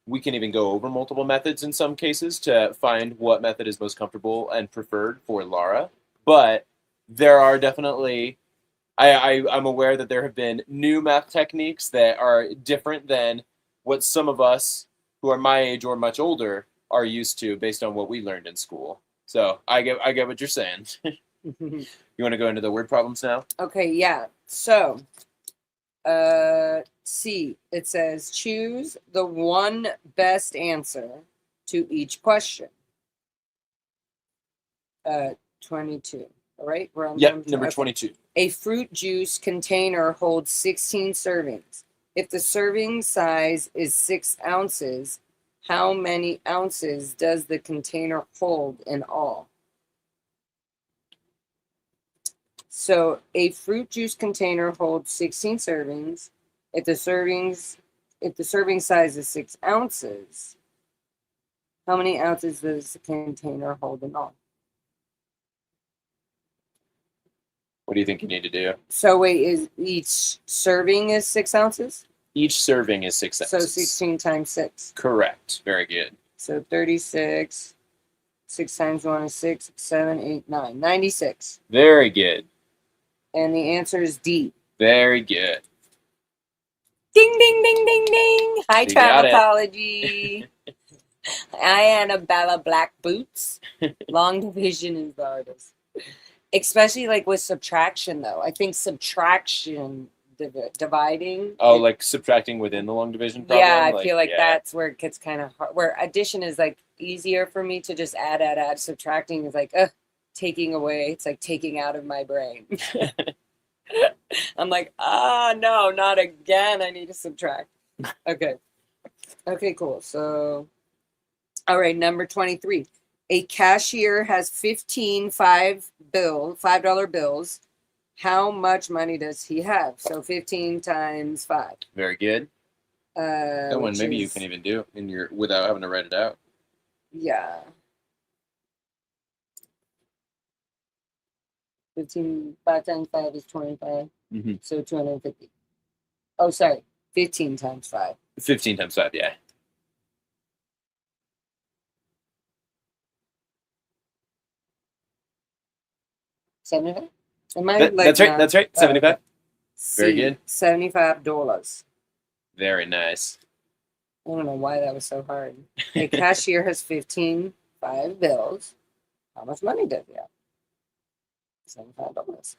we can even go over multiple methods in some cases to find what method is most comfortable and preferred for Lara. but there are definitely I'm aware that there have been new math techniques that are different than what some of us who are my age or much older are used to based on what we learned in school. So I get what you're saying. You want to go into the word problems now? Okay, yeah. So, C, it says choose the one best answer to each question. 22. All right, we're on Number okay. 22. A fruit juice container holds 16 servings. If the serving size is 6 ounces, how many ounces does the container hold in all? So a fruit juice container holds 16 servings. If the serving size is 6 ounces, how many ounces does the container hold in all? What do you think you need to do? So wait, is each serving is 6 ounces? Each serving is 6 ounces. So 16 times 6. Correct. Very good. So 36. 6 times 1 is 6, 7, 8, 9. 96. Very good. And the answer is D. Very good. Ding, ding, ding, ding, ding. Hi, You got it. Travelcology. I am Annabella Black Boots. Long division is the hardest. Especially like with subtraction, though. I think subtraction, dividing. Oh, like subtracting within the long division problem? Yeah, I feel like that's where it gets kind of hard. Where addition is like easier for me to just add. Subtracting is like, taking away. It's like taking out of my brain. I'm like, no, not again. I need to subtract. Okay. Okay, cool. So, all right, number 23. A cashier has 15 $5 bills. How much money does he have? So 15 times 5. Very good. That one maybe you can even do without having to write it out. Yeah. 5 times 5 is 25. Mm-hmm. So 250. Oh, sorry. 15 times 5. 15 times 5, yeah. $75? That's right. 75. Very good. $75. Very nice. I don't know why that was so hard. A cashier has 15 bills. How much money does he have? $75.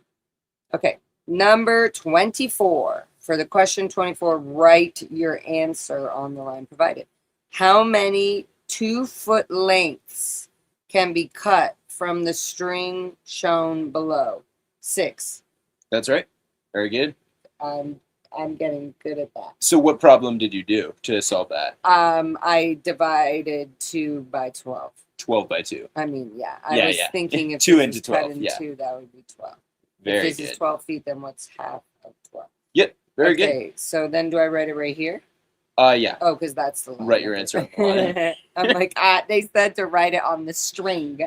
Okay. Number 24. For the question 24, write your answer on the line provided. How many 2-foot lengths can be cut from the string shown below? 6. That's right. Very good. I'm getting good at that. So what problem did you do to solve that? I divided 2 by 12. 12 by 2. I mean, yeah. I was thinking if 2 this into is 12, cut in 2, that would be 12. Very if this good. is 12 feet, then what's half of 12? Yep. Very good. Okay, so then do I write it right here? Yeah. Oh, because that's the line. Write your answer on the line. I'm like, they said to write it on the string.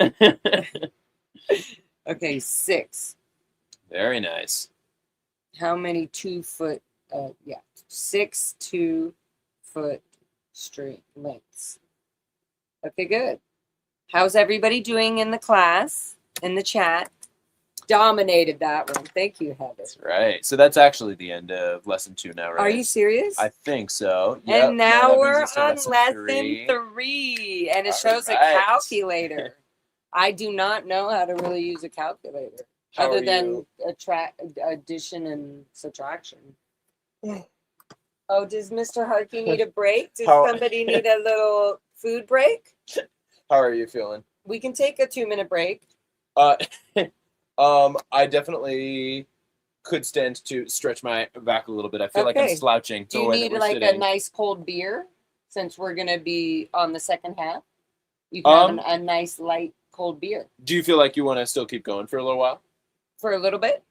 Okay, 6. Very nice. How many 2-foot? 6 2-foot string lengths. Okay, good. How's everybody doing in the class, in the chat? Dominated that one. Thank you, Heather. That's right. So that's actually the end of lesson 2 now, right? Are you serious? I think so. Yep. And now we're to on lesson lesson 3. 3, and it shows right. a calculator. I do not know how to really use a calculator other than addition and subtraction. Oh, does Mr. Harkey need a break? Does somebody need a little food break? How are you feeling? We can take a 2-minute break. I definitely could stand to stretch my back a little bit. I feel like I'm slouching. Do you need like a nice cold beer since we're gonna be on the second half? You can have a nice light cold beer. Do you feel like you want to still keep going for a little while? For a little bit?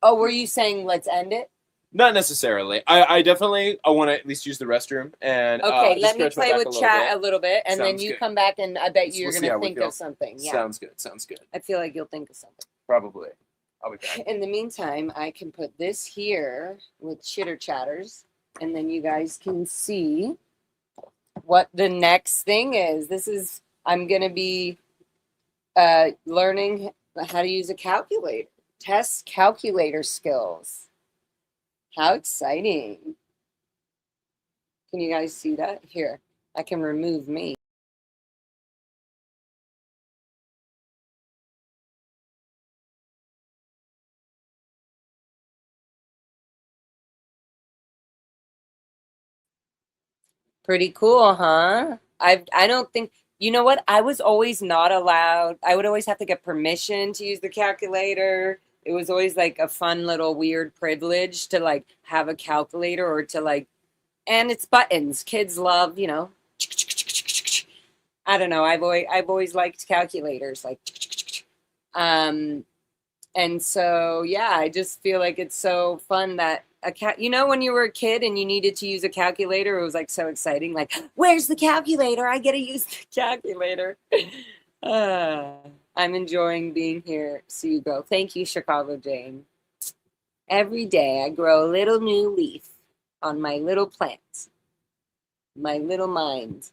Oh, were you saying let's end it? Not necessarily. I definitely want to at least use the restroom and okay. Let me play with chat a little bit, and then you good. come back, and I bet you're gonna think of something. Yeah. Sounds good. Sounds good. I feel like you'll think of something. Probably. I'll be back. In the meantime, I can put this here with chitter chatters, and then you guys can see what the next thing is. I'm gonna be learning how to use a calculator. Test calculator skills. How exciting. Can you guys see that? Here, I can remove me. Pretty cool, huh? I don't think, you know what? I was always not allowed. I would always have to get permission to use the calculator. It was always like a fun little weird privilege to like have a calculator or to like, and it's buttons. Kids love, I don't know. I've always liked calculators, like, and so yeah, I just feel like it's so fun that when you were a kid and you needed to use a calculator, it was like so exciting. Like, where's the calculator? I get to use the calculator. uh, I'm enjoying being here. See you go. Thank you, Chicago Jane. Every day I grow a little new leaf on my little plant, my little mind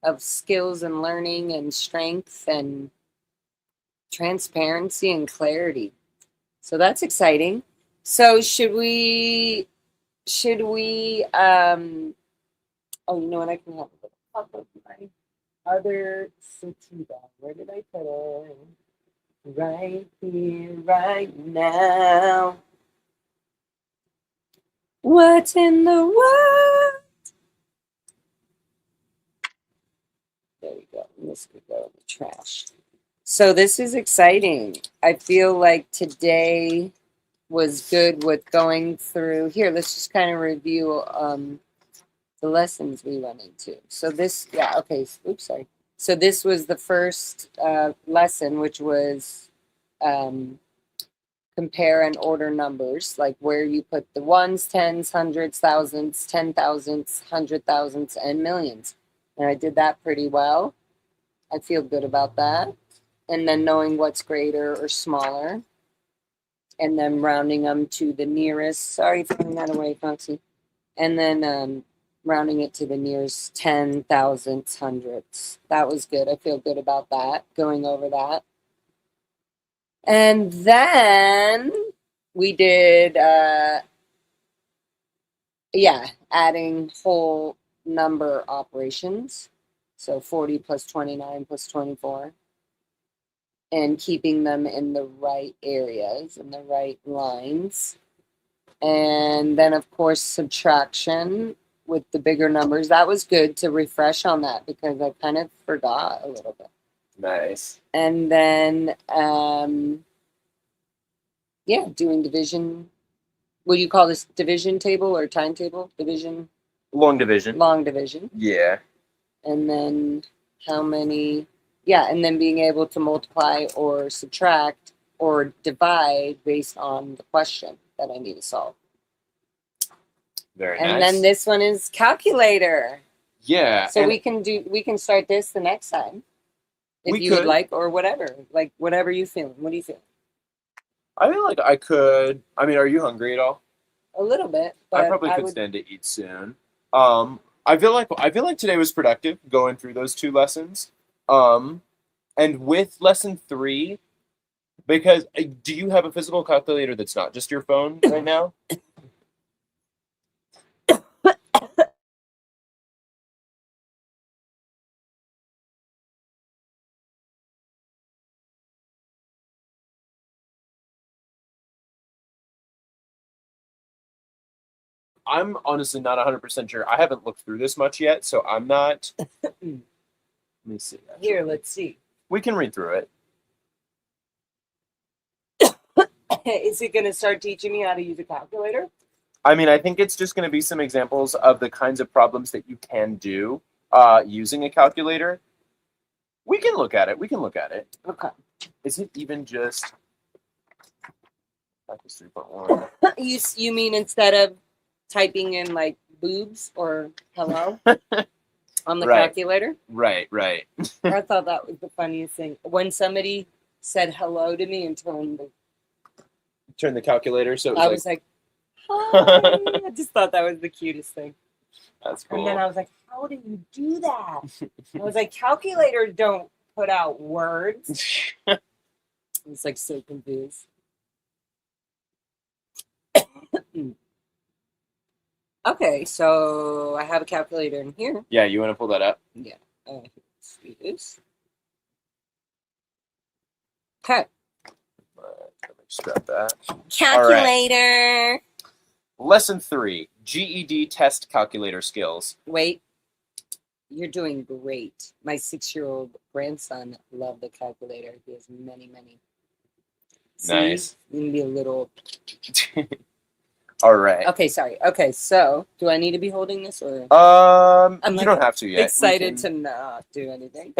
of skills and learning and strength and transparency and clarity. So that's exciting. So oh, you know what, I can have a little cup of my other sativa. Where did I put it? Right here, right now. What's in the world? There we go. This could go in the trash. So this is exciting. I feel like today was good with going through. Here, let's just kind of review the lessons we went into. So this, yeah, okay. Oops, sorry. So this was the first lesson, which was compare and order numbers, like where you put the ones, tens, hundreds, thousands, 10,000s, 100,000s, and millions. And I did that pretty well. I feel good about that. And then knowing what's greater or smaller, and then rounding them to the nearest. Sorry for throwing that away, Foxy. And then rounding it to the nearest 10,000s, hundreds. That was good. I feel good about that, going over that. And then we did, adding whole number operations. So 40 plus 29 plus 24. And keeping them in the right areas, in the right lines. And then, of course, subtraction with the bigger numbers. That was good to refresh on that because I kind of forgot a little bit. Nice. And then, doing division. Would you call this division table or timetable? Division? Long division. Long division. Yeah. And then how many... Yeah, and then being able to multiply or subtract or divide based on the question that I need to solve. Very nice. And then this one is calculator. Yeah. So we can start this the next time. If you would like, or whatever. Like whatever you feel. What do you feel? I feel like I could. I mean, are you hungry at all? A little bit. But I probably could stand to eat soon. I feel like today was productive going through those two lessons. And with lesson 3, because do you have a physical calculator that's not just your phone right now? I'm honestly not 100% sure. I haven't looked through this much yet, so I'm not. Let me see. Actually. Here, let's see. We can read through it. Is it going to start teaching me how to use a calculator? I mean, I think it's just going to be some examples of the kinds of problems that you can do using a calculator. We can look at it. Okay. Is it even just... 3.1. You mean instead of typing in like boobs or hello on the calculator? Right. I thought that was the funniest thing. When somebody said hello to me and turned the calculator, so I was like, hi. I just thought that was the cutest thing. That's cool. And then I was like, how do you do that? I was like, calculators don't put out words. It's like so confused. Okay, so I have a calculator in here. Yeah, you want to pull that up? Yeah. Let's do this. Okay. Let me just grab that. Calculator. Lesson 3, GED test calculator skills. Wait. You're doing great. My 6-year-old grandson loved the calculator. He has many, many. See? Nice. You can be a little. All right. Okay, sorry. Okay, so do I need to be holding this or? You don't have to yet. Excited to not do anything.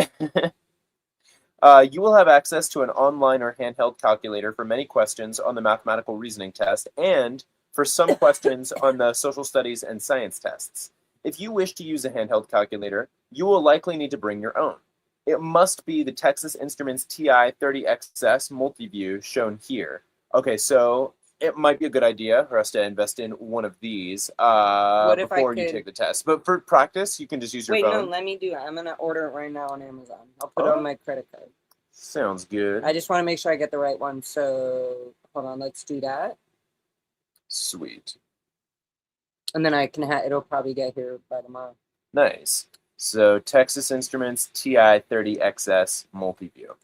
You will have access to an online or handheld calculator for many questions on the mathematical reasoning test and for some questions on the social studies and science tests. If you wish to use a handheld calculator, you will likely need to bring your own. It must be the Texas Instruments TI-30XS Multiview shown here. Okay, so it might be a good idea for us to invest in one of these before you take the test. But for practice, you can just use your phone. Wait, no, let me do it. I'm going to order it right now on Amazon. I'll put it on my credit card. Sounds good. I just want to make sure I get the right one. So, hold on, let's do that. Sweet. And then I can it'll probably get here by tomorrow. Nice. So, Texas Instruments TI-30XS Multiview.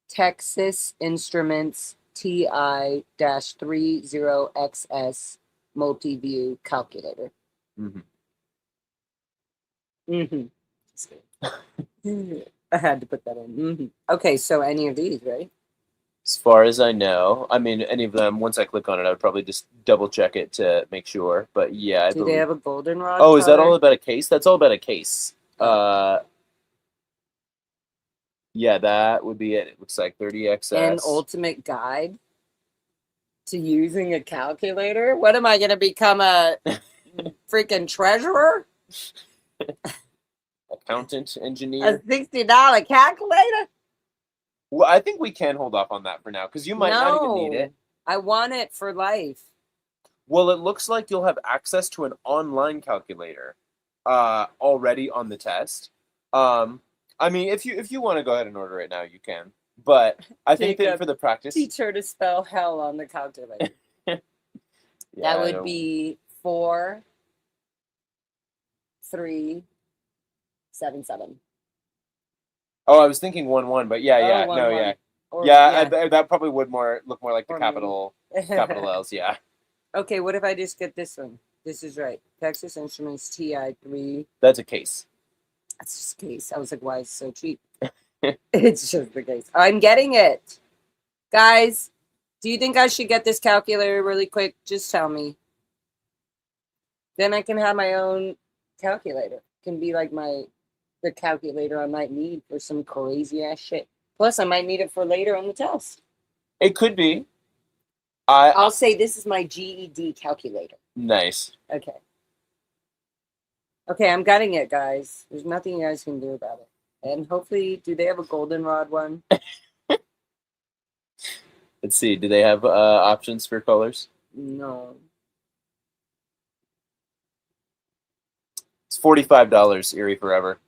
Texas Instruments TI-30XS Multiview Calculator. I had to put that in. Okay, so any of these, right? As far as I know, I mean, any of them, once I click on it, I would probably just double check it to make sure. But yeah, I Do they have a goldenrod? Oh, is that all about a case? That's all about a case. Yeah, that would be it. It looks like 30XS. An ultimate guide to using a calculator? What am I going to become, a freaking treasurer? Accountant, engineer. A $60 calculator? Well, I think we can hold off on that for now because you might not even need it. I want it for life. Well, it looks like you'll have access to an online calculator already on the test. I mean, if you want to go ahead and order it now, you can. But I think that for the practice, teach her to spell hell on the calculator. That would be 4, 3, 7, 7. Oh, I was thinking 1, but yeah, one, no, one. yeah, Or, that probably would look more like the Or capital L's, yeah. Okay, what if I just get this one? This is right. Texas Instruments TI-3. That's a case. That's just a case. I was like, why is it so cheap? It's just the case. I'm getting it. Guys, do you think I should get this calculator really quick? Just tell me. Then I can have my own calculator. It can be like the calculator I might need for some crazy ass shit. Plus, I might need it for later on the test. It could be. I'll say this is my GED calculator. Nice. Okay. Okay, I'm getting it, guys. There's nothing you guys can do about it. And hopefully, do they have a goldenrod one? Let's see. Do they have options for colors? No. It's $45, Erie Forever.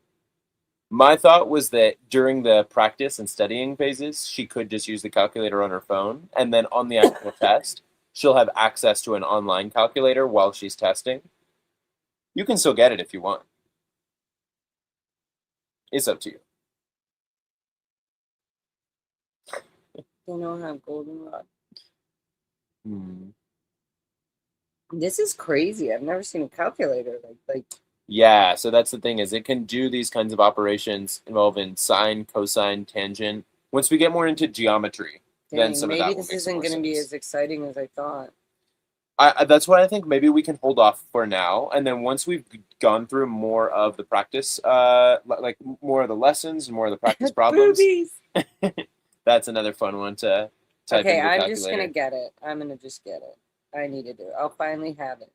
My thought was that during the practice and studying phases, she could just use the calculator on her phone, and then on the actual test, she'll have access to an online calculator while she's testing. You can still get it if you want. It's up to you. They don't have goldenrod. This is crazy. I've never seen a calculator like. Yeah, so that's the thing is it can do these kinds of operations involving sine, cosine, tangent. Once we get more into geometry, then some of that will make maybe this isn't going to be as exciting as I thought. That's why I think maybe we can hold off for now, and then once we've gone through more of the practice, like more of the lessons, more of the practice problems, that's another fun one to type into the calculator. I'm just going to get it. I'm going to just get it. I need to do it. I'll finally have it.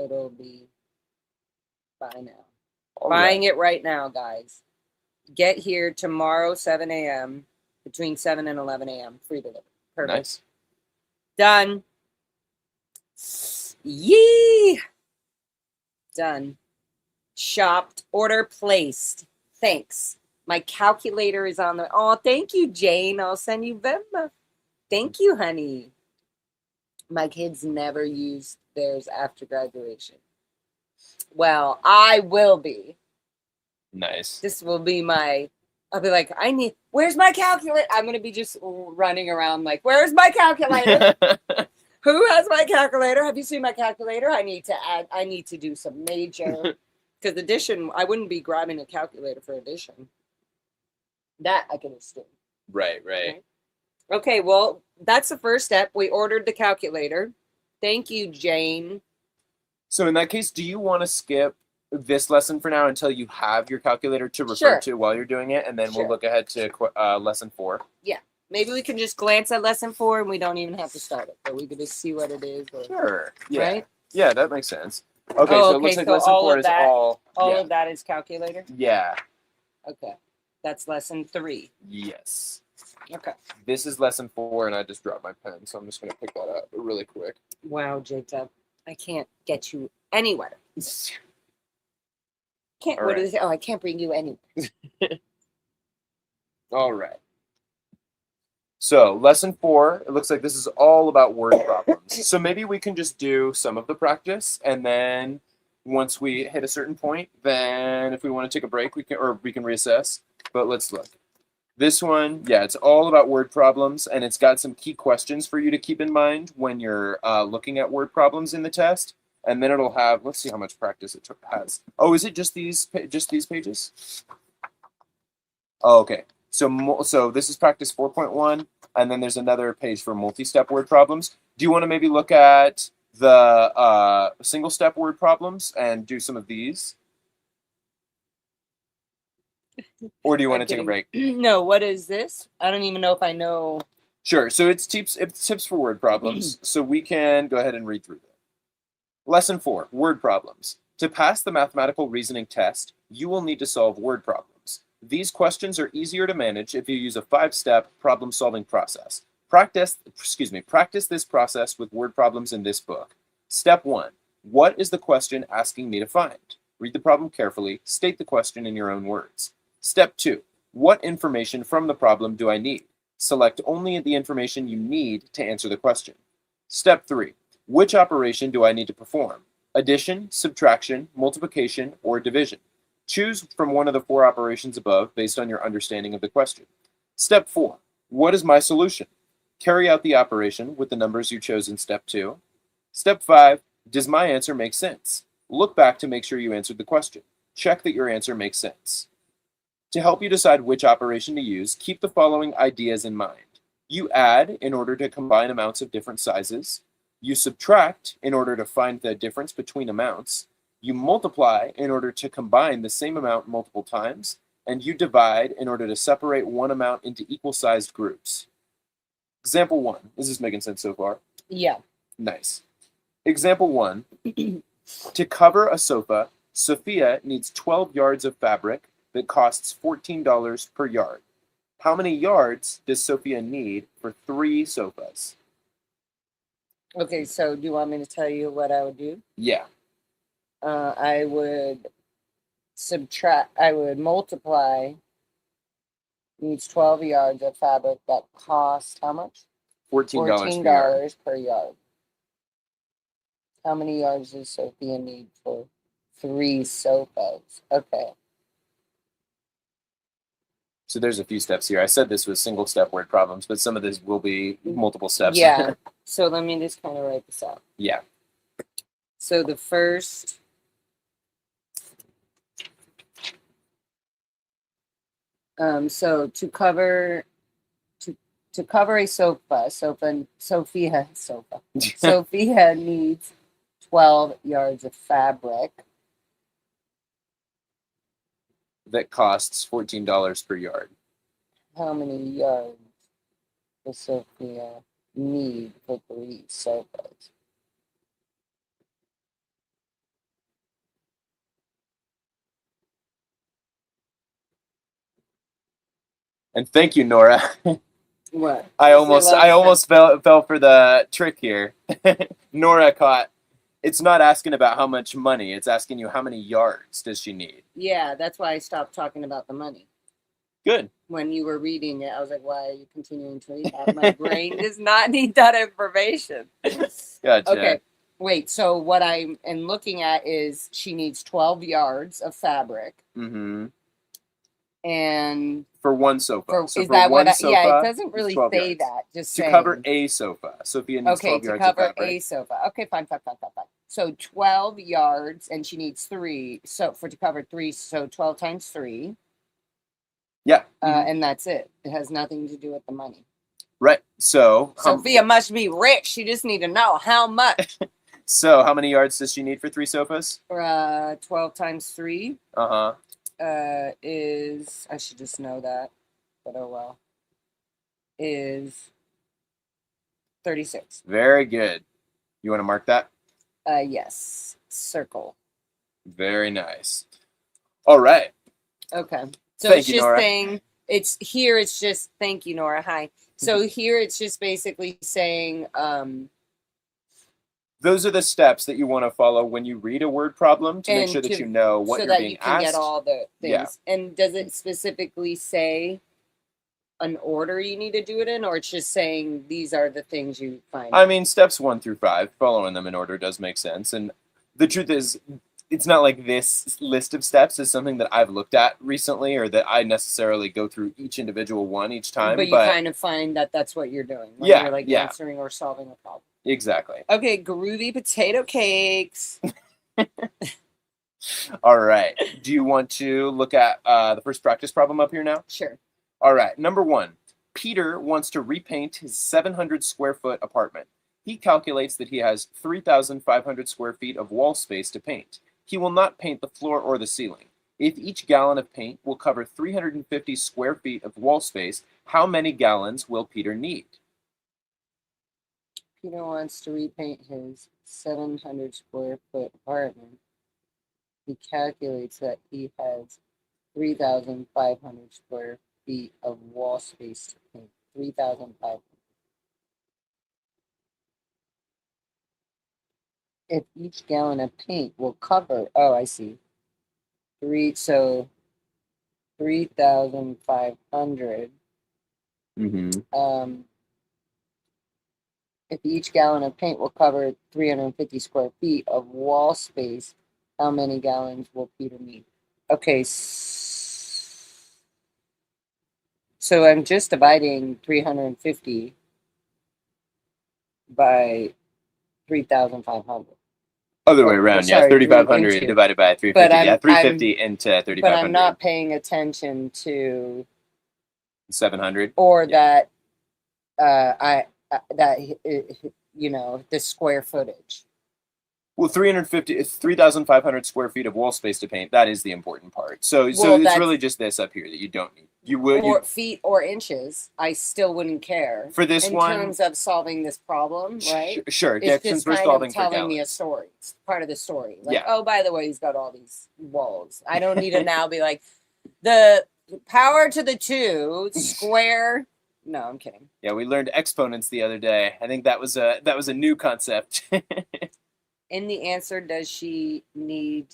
It'll be by now. Buying it right now, guys. Get here tomorrow, 7 a.m., between 7 and 11 a.m. Free delivery. Perfect. Nice. Done. Yee! Done. Shopped. Order placed. Thanks. My calculator is on the. Oh, thank you, Jane. I'll send you Venmo. Thank you, honey. My kids never used theirs after graduation. Well, I will be. Nice. This will be my. I'll be like, where's my calculator? I'm gonna be just running around like, where's my calculator? Who has my calculator? Have you seen my calculator? I need to do some major, because addition, I wouldn't be grabbing a calculator for addition. That I can assume. Right. Okay, well, that's the first step. We ordered the calculator. Thank you, Jane. So in that case, do you want to skip this lesson for now until you have your calculator to refer to while you're doing it, and then we'll look ahead to lesson 4? Yeah. Maybe we can just glance at lesson 4 and we don't even have to start it, but we can just see what it is. Sure. Yeah. Right? Yeah, that makes sense. Okay, so it looks like lesson 4 is all of that is calculator? Yeah. Okay. That's lesson 3. Yes. Okay. This is lesson 4, and I just dropped my pen, so I'm just going to pick that up really quick. Wow, Jacob. I can't get you anywhere. Can't. What is it? Oh, I can't bring you anywhere. All right. So lesson 4, it looks like this is all about word problems. So maybe we can just do some of the practice, and then once we hit a certain point, then if we want to take a break, we can reassess. But let's look. This one, yeah, it's all about word problems, and it's got some key questions for you to keep in mind when you're looking at word problems in the test. And then it'll have, let's see how much practice it has. Oh, is it just these pages? Oh, okay. So this is practice 4.1, and then there's another page for multi-step word problems. Do you want to maybe look at the single-step word problems and do some of these? Or do you want to take a break? No, what is this? I don't even know if I know. Sure. So it's tips for word problems. So we can go ahead and read through them. Lesson 4, word problems. To pass the mathematical reasoning test, you will need to solve word problems. These questions are easier to manage if you use a 5-step problem-solving process. Practice this process with word problems in this book. Step 1. What is the question asking me to find? Read the problem carefully. State the question in your own words. Step 2. What information from the problem do I need? Select only the information you need to answer the question. Step 3. Which operation do I need to perform? Addition, subtraction, multiplication, or division? Choose from one of the 4 operations above based on your understanding of the question. Step 4. What is my solution? Carry out the operation with the numbers you chose in step 2. Step 5. Does my answer make sense? Look back to make sure you answered the question. Check that your answer makes sense. To help you decide which operation to use, keep the following ideas in mind. You add in order to combine amounts of different sizes. You subtract in order to find the difference between amounts. You multiply in order to combine the same amount multiple times. And you divide in order to separate one amount into equal-sized groups. Example 1. Is this making sense so far? Yeah. Nice. Example 1. To cover a sofa, Sophia needs 12 yards of fabric that costs $14 per yard. How many yards does Sophia need for 3 sofas? Okay, so do you want me to tell you what I would do? Yeah. I would multiply needs 12 yards of fabric that cost how much? $14 per yard. How many yards does Sophia need for 3 sofas? Okay. So there's a few steps here. I said this was single step word problems, but some of this will be multiple steps. Yeah. So let me just kind of write this out. Yeah. So the first so to cover a sofa, Sophia needs 12 yards of fabric. That costs $14 per yard. How many yards does Sophia need for 3 sofas? And thank you, Nora. What? I almost fell for the trick here. Nora caught. It's not asking about how much money. It's asking you how many yards does she need. Yeah, that's why I stopped talking about the money. Good. When you were reading it, I was like, why are you continuing to read that? My brain does not need that information. Gotcha. Okay. Wait, so what I am looking at is she needs 12 yards of fabric. Mm-hmm. And for one sofa. So is for that one what sofa, yeah, it doesn't it's really 12 say yards. that. Just To saying. cover a sofa. Sophia needs Okay, 12 to yards cover of fabric. a sofa. Okay, fine. So 12 yards, and she needs 3. So to cover 3, so 12 times 3. Yeah. And that's it. It has nothing to do with the money. Right. So Sophia must be rich. She just need to know how much. So how many yards does she need for 3 sofas? 12 times 3 Uh-huh. is, I should just know that, but oh well, is 36. Very good. You want to mark that? Yes. Circle. Very nice. All right. Okay. So Thank it's you, just Nora. saying, it's just, thank you, Nora. Hi. So here it's just basically saying, those are the steps that you want to follow when you read a word problem to make sure that you know what so you're that being you can asked. get all the things. Yeah. And does it specifically say an order you need to do it in, or it's just saying these are the things you find? I mean, steps 1 through 5, following them in order does make sense. And the truth is, it's not like this list of steps is something that I've looked at recently or that I necessarily go through each individual one each time. But you kind of find that that's what you're doing when Yeah, you're like yeah. answering or solving a problem. Exactly. Okay, groovy potato cakes. All right. Do you want to look at the first practice problem up here now? Sure. All right. Number 1. Peter wants to repaint his 700 square foot apartment. He calculates that he has 3,500 square feet of wall space to paint. He will not paint the floor or the ceiling. If each gallon of paint will cover 350 square feet of wall space, how many gallons will Peter need? Peter wants to repaint his 700 square foot apartment. He calculates that he has 3,500 square feet of wall space to paint. 3,500. If each gallon of paint will cover, oh, I see. 3,500. Mm-hmm. If each gallon of paint will cover 350 square feet of wall space, how many gallons will Peter need? Okay, so I'm just dividing 350 by 3,500. Other way around, sorry, 3,500 divided by 350. But 350 into 3,500. But I'm not paying attention to 700. Or that the square footage. Well, 3,500 square feet of wall space to paint. That is the important part. So it's really just this up here that you don't need. Feet or inches. I still wouldn't care for this one in terms of solving this problem, right? Sure. It's just kind of telling me a story. It's part of the story. Like, oh, by the way, he's got all these walls. I don't need to now be like the power to the 2 square. No, I'm kidding. Yeah, we learned exponents the other day. I think that was a new concept. In the answer, does she need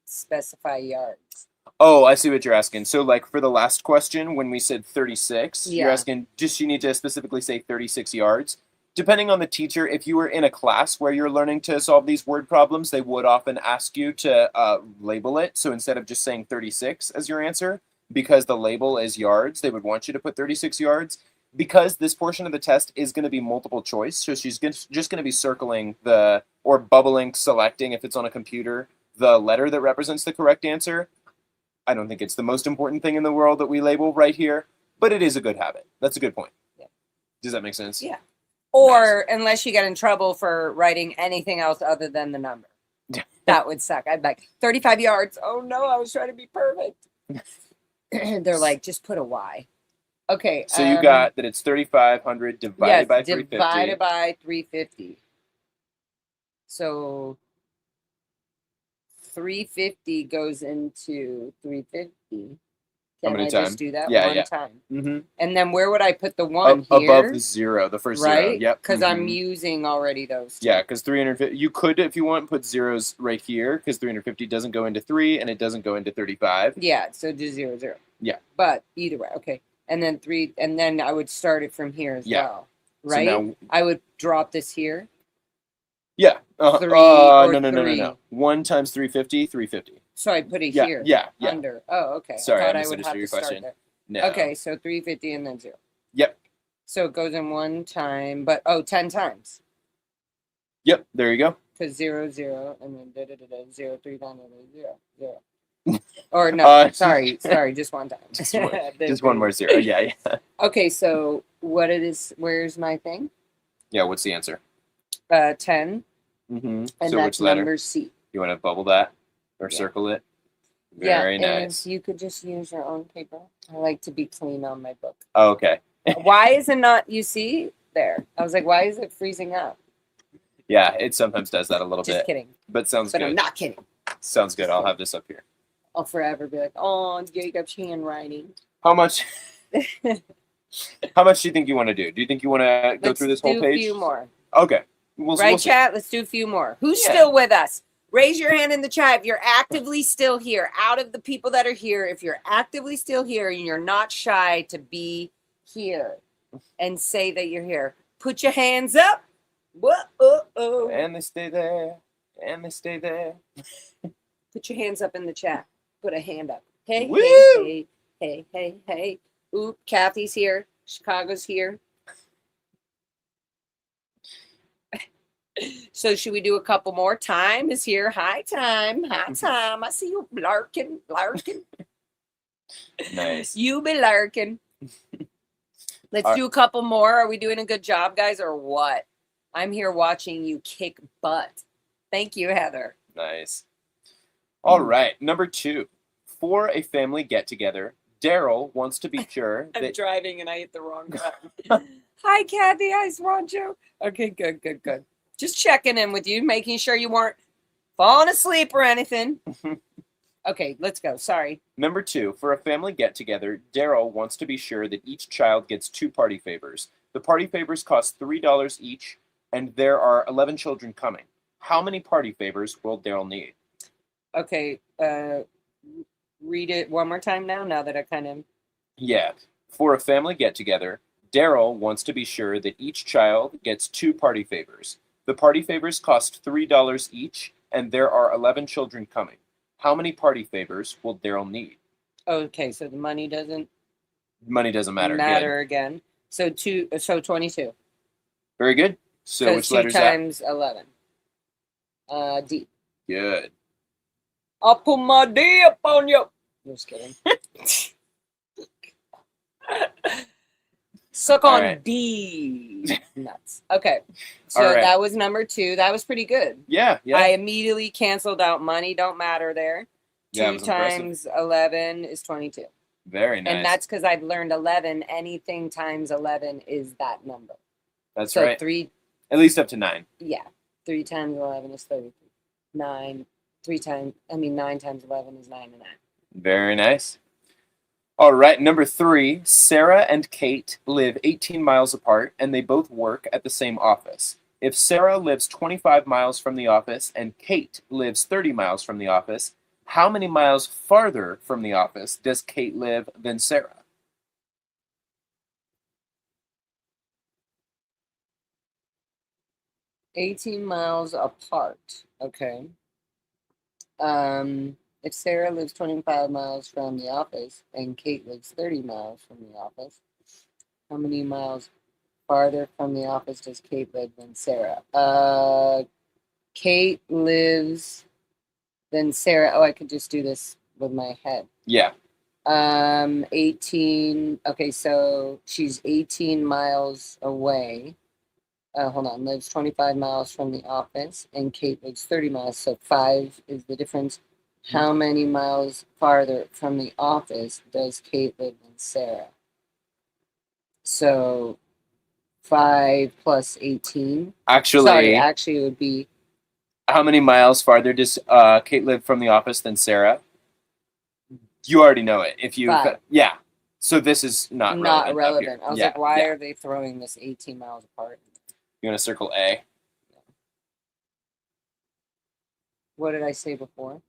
specify yards? Oh, I see what you're asking. So, like for the last question, when we said 36, you're asking, does she need to specifically say 36 yards? Depending on the teacher, if you were in a class where you're learning to solve these word problems, they would often ask you to label it. So instead of just saying 36 as your answer, because the label is yards, they would want you to put 36 yards. Because this portion of the test is going to be multiple choice, so she's just going to be circling or bubbling, selecting, if it's on a computer, the letter that represents the correct answer. I don't think it's the most important thing in the world that we label right here, but it is a good habit. That's a good point. Yeah. Does that make sense? Yeah. Or unless you get in trouble for writing anything else other than the number. That would suck. I'd be like, 35 yards. Oh no, I was trying to be perfect. They're like, just put a Y. Okay. So you got that it's 3,500 divided by 350. Divided by 350. So 350 goes into 350. How Can many I times? just do that Yeah, one yeah. time? Mm-hmm. And then where would I put the one here? Above the zero, the first zero. Right? Yep. Because I'm mhm. using already those two. Yeah, because 350. You could, if you want, put zeros right here because 350 doesn't go into 3 and it doesn't go into 35. Yeah, so just 0, 0. Yeah. But either way, okay. And then 3, and then I would start it from here as Yeah. well. So Right? now, I would drop this here. yeah. 3 or no. 3. 1 times 350, 350. So I put it Yeah, here. yeah. Under. Oh, okay. Sorry, I I thought I would have misunderstood to your start question. there. No. Okay, so 350 and then 0. Yep. So it goes in one time, but 10 times. Yep. There you go. Because 0, 0, and then 0, 3 down, 0, 0. Or no, sorry, just one time. Just one more zero. Yeah. Okay, so what it is? Where's my thing? Yeah. What's the answer? 10, Mm-hmm. and So that's which letter? number C. You want to bubble that or Yeah. circle it? Yeah, Very and nice. you could just use your own paper. I like to be clean on my book. Oh, okay. Why is it not? You see there? I was like, why is it freezing up? Yeah, it sometimes does that a little Just bit. kidding. But sounds But good. I'm not kidding. Sounds good. I'll have this up here. I'll forever be like, oh, Jacob's handwriting. How much? How much do you think you want to do? Do you think you want to go through this whole page? Let's do a few more. Okay. Right, chat? Let's do a few more. Who's Yeah. still with us? Raise your hand in the chat if you're actively still here. Out of the people that are here, if you're actively still here and you're not shy to be here and say that you're here, put your hands up. Whoa. And they stay there. And they stay there. Put your hands up in the chat. Put a hand up. Hey, Woo! hey. Oop, Kathy's here. Chicago's here. So should we do a couple more? Time is here. Hi, Time. Hi, Time. I see you lurking. Nice. You be lurking. Let's do a couple more. Are we doing a good job, guys, or what? I'm here watching you kick butt. Thank you, Heather. Nice. All right. Number 2. For a family get-together, Daryl wants to be sure I'm that... driving and I hit the wrong button. Hi, Kathy. Hi, Swancho. Okay, good. Just checking in with you, making sure you weren't falling asleep or anything. Okay, let's go. Sorry. Number 2, for a family get-together, Daryl wants to be sure that each child gets 2 party favors. The party favors cost $3 each, and there are 11 children coming. How many party favors will Daryl need? Okay, read it one more time now that I kind of... Yeah. For a family get-together, Daryl wants to be sure that each child gets 2 party favors. The party favors cost $3 each, and there are 11 children coming. How many party favors will Daryl need? Okay, so the money doesn't matter. Good. Again. So 22. Very good. So which letter's that? 2 times 11. D. Good. I'll put my D up on you. Just kidding. Suck on right. D. Nuts. Okay. So All right. that was number 2. That was pretty good. Yeah. I immediately canceled out money. Don't matter there. Yeah, 2 times 11 is 22. Very nice. And that's because I've learned 11. Anything times 11 is that number. That's so right. 3. At least up to 9. Yeah. 3 times 11 is 33. 9 times 11 is 99. Very nice. All right, number 3, Sarah and Kate live 18 miles apart, and they both work at the same office. If Sarah lives 25 miles from the office and Kate lives 30 miles from the office, how many miles farther from the office does Kate live than Sarah? $18 miles apart. Okay. If Sarah lives 25 miles from the office and Kate lives 30 miles from the office, how many miles farther from the office does Kate live than Sarah? Kate lives than Sarah. Oh, I could just do this with my head. Yeah. 18. Okay, so she's 18 miles away. Hold on, lives 25 miles from the office, and Kate lives 30 miles, so 5 is the difference. How many miles farther from the office does Kate live than Sarah? So 5 plus 18. Actually, it would be... How many miles farther does Kate live from the office than Sarah? You already know it. If you, 5. yeah. So this is not Not relevant. relevant. I was yeah, like, why yeah. are they throwing this 18 miles apart? You want to circle A? What did I say before?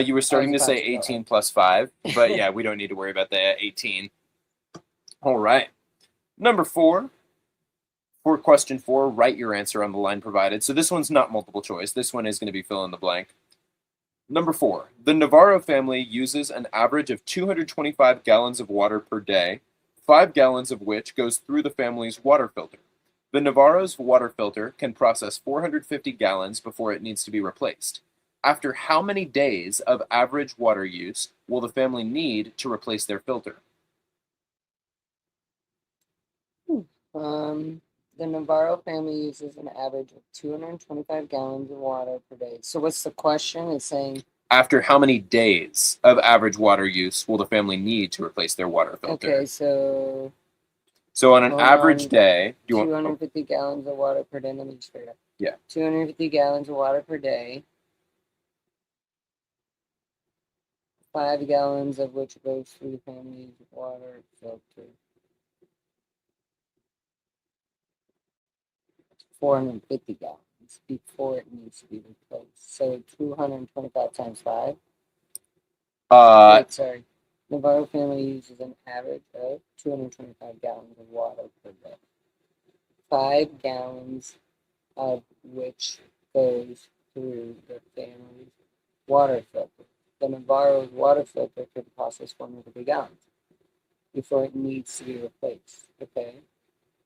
You were starting to about say to go 18 plus 5, but yeah, we don't need to worry about the 18. All right. Number 4. For question 4, write your answer on the line provided. So this one's not multiple choice. This one is going to be fill in the blank. Number 4. The Navarro family uses an average of 225 gallons of water per day, 5 gallons of which goes through the family's water filter. The Navarro's water filter can process 450 gallons before it needs to be replaced. After how many days of average water use will the family need to replace their filter? The Navarro family uses an average of 225 gallons of water per day. So what's the question? It's saying After how many days of average water use will the family need to replace their water filter? okay, so on an average day, do you 250 gallons of water per day. Let me just figure it out. Yeah. 250 gallons of water per day. 5 gallons of which goes through the family's water filter. 450 gallons before it needs to be replaced. So 225 times 5. Wait, sorry. Navarro family uses an average of 225 gallons of water per day. 5 gallons of which goes through the family's water filter. The Navarro's water filter can process 450 gallons before it needs to be replaced. Okay.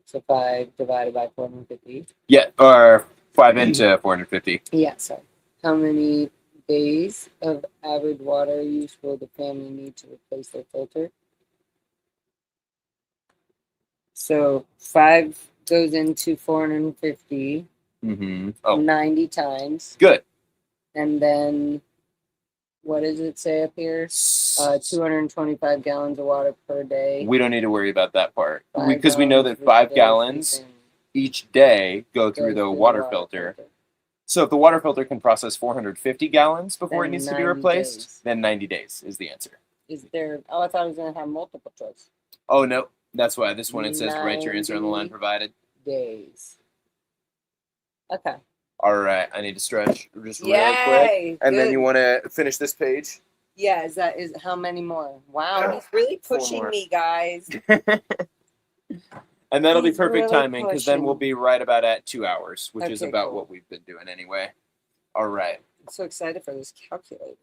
So 5 divided by 450. Yeah, or 5 into 450. Yeah, sorry. How many days of average water use will the family need to replace their filter? So 5 goes into 450 Mm-hmm. Oh, 90 times. good. And then what does it say up here? 225 gallons of water per day. We don't need to worry about that part 5 because we know that gallons 5 goes gallons through each day go goes through the water filter. So if the water filter can process 450 gallons before it Then needs to be 90 replaced, days. then 90 days is the answer. Is there? Oh, I thought it was going to have multiple choice. Oh, no. That's why this one it says write your answer on the line 90 provided. Days. Okay. All right. I need to stretch just real Yay, quick. And then good. you want to finish this page? Yeah, is how many more? Wow, he's really pushing more. me, guys. And that'll be He's perfect really timing because then we'll pushing. be right about at 2 hours, which is Okay, about cool. what we've been doing anyway. All right. I'm so excited for this calculator.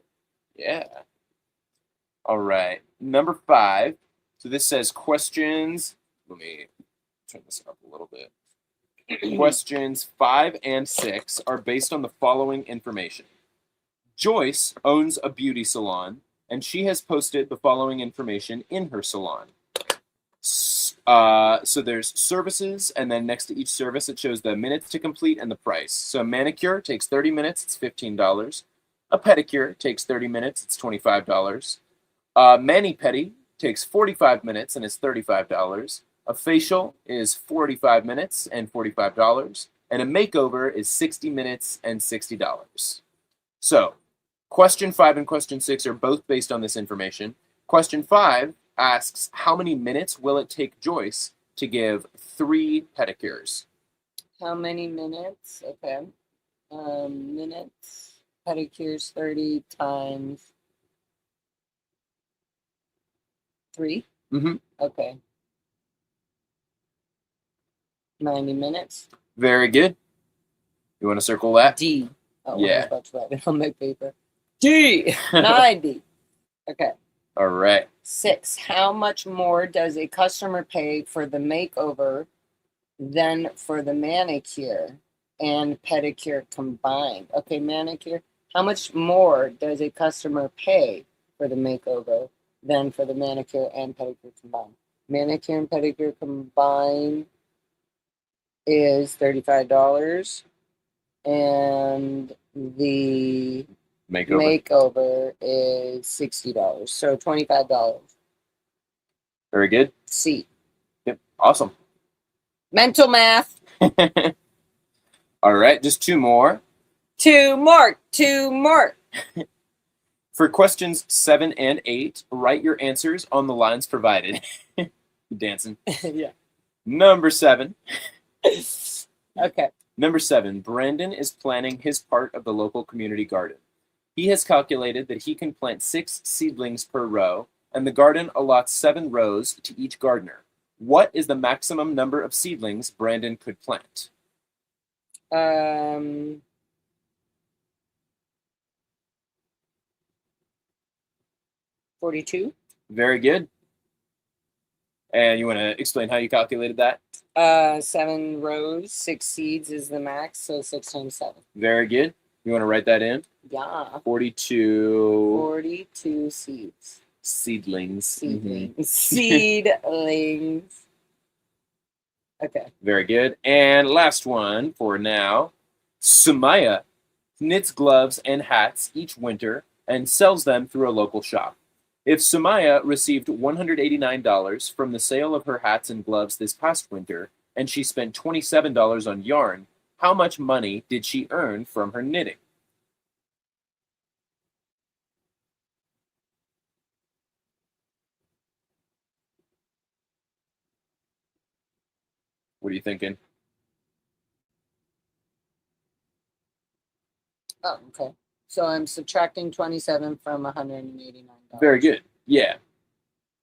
Yeah. All right. Number 5. So this says questions. Let me turn this up a little bit. Questions 5 and 6 are based on the following information. Joyce owns a beauty salon, and she has posted the following information in her salon. So there's services, and then next to each service, it shows the minutes to complete and the price. So a manicure takes 30 minutes, it's $15. A pedicure takes 30 minutes, it's $25. Mani-pedi takes 45 minutes, and it's $35. A facial is 45 minutes and $45. And a makeover is 60 minutes and $60. So question 5 and question 6 are both based on this information. Question 5 asks, how many minutes will it take Joyce to give 3 pedicures? How many minutes? Okay. Minutes. Pedicures 30 times 3. Mm-hmm. Okay. 90 minutes. Very good. You want to circle that? D. Oh, Yeah. I was about to write it on my paper. D. 90. Okay. All right. 6. How much more does a customer pay for the makeover than for the manicure and pedicure combined? Okay, manicure. How much more does a customer pay for the makeover than for the manicure and pedicure combined? Manicure and pedicure combined is $35, and the makeover is $60. So $25. Very good. C. Yep. Awesome. Mental math. All right. Just 2 more. 2 more. 2 more. For questions 7 and 8, write your answers on the lines provided. Dancing. Yeah. Number 7. Okay. Number 7. Brandon is planning his part of the local community garden. He has calculated that he can plant 6 seedlings per row, and the garden allots 7 rows to each gardener. What is the maximum number of seedlings Brandon could plant? 42. Very good. And you want to explain how you calculated that? 7 rows, 6 seeds is the max, so 6 times 7. Very good. You want to write that in? Yeah. 42 42 seeds. seedlings. Seedlings. Seedlings. Okay. Very good. And last one for now. Sumaya knits gloves and hats each winter and sells them through a local shop. If Sumaya received $189 from the sale of her hats and gloves this past winter, and she spent $27 on yarn, how much money did she earn from her knitting? What are you thinking? Oh, okay. So I'm subtracting 27 from $189. Very good. Yeah.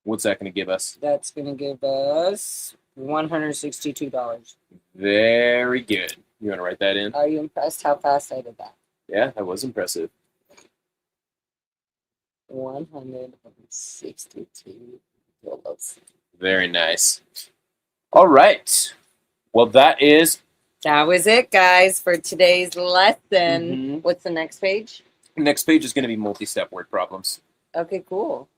What's that going to give us? That's going to give us $162. Very good. You want to write that in? Are you impressed how fast I did that? Yeah, that was impressive. $162. Very nice. All right. Well, that was it, guys, for today's lesson. Mhm. What's the next page? Next page is going to be multi-step word problems. Okay, cool.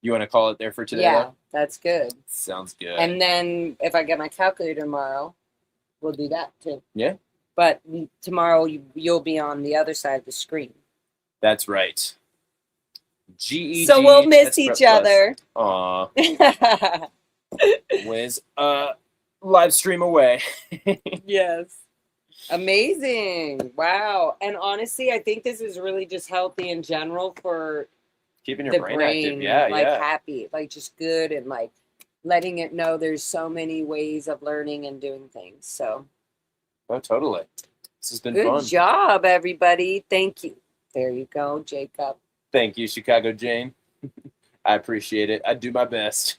You want to call it there for today? Yeah, though? that's good. Sounds good. And then if I get my calculator tomorrow, we'll do that too. Yeah. But tomorrow you'll be on the other side of the screen. That's right. GED. So we'll miss Test each Prep other. Plus. Aw. Wiz, live stream away. Yes. Amazing. Wow. And honestly, I think this is really just healthy in general for Keeping your the brain, brain active. Yeah, like yeah. happy, like just good, and like letting it know there's so many ways of learning and doing things. So Oh, totally. This has been good fun. job, everybody. Thank you. There you go, Jacob. Thank you, Chicago Jane. I appreciate it. I do my best.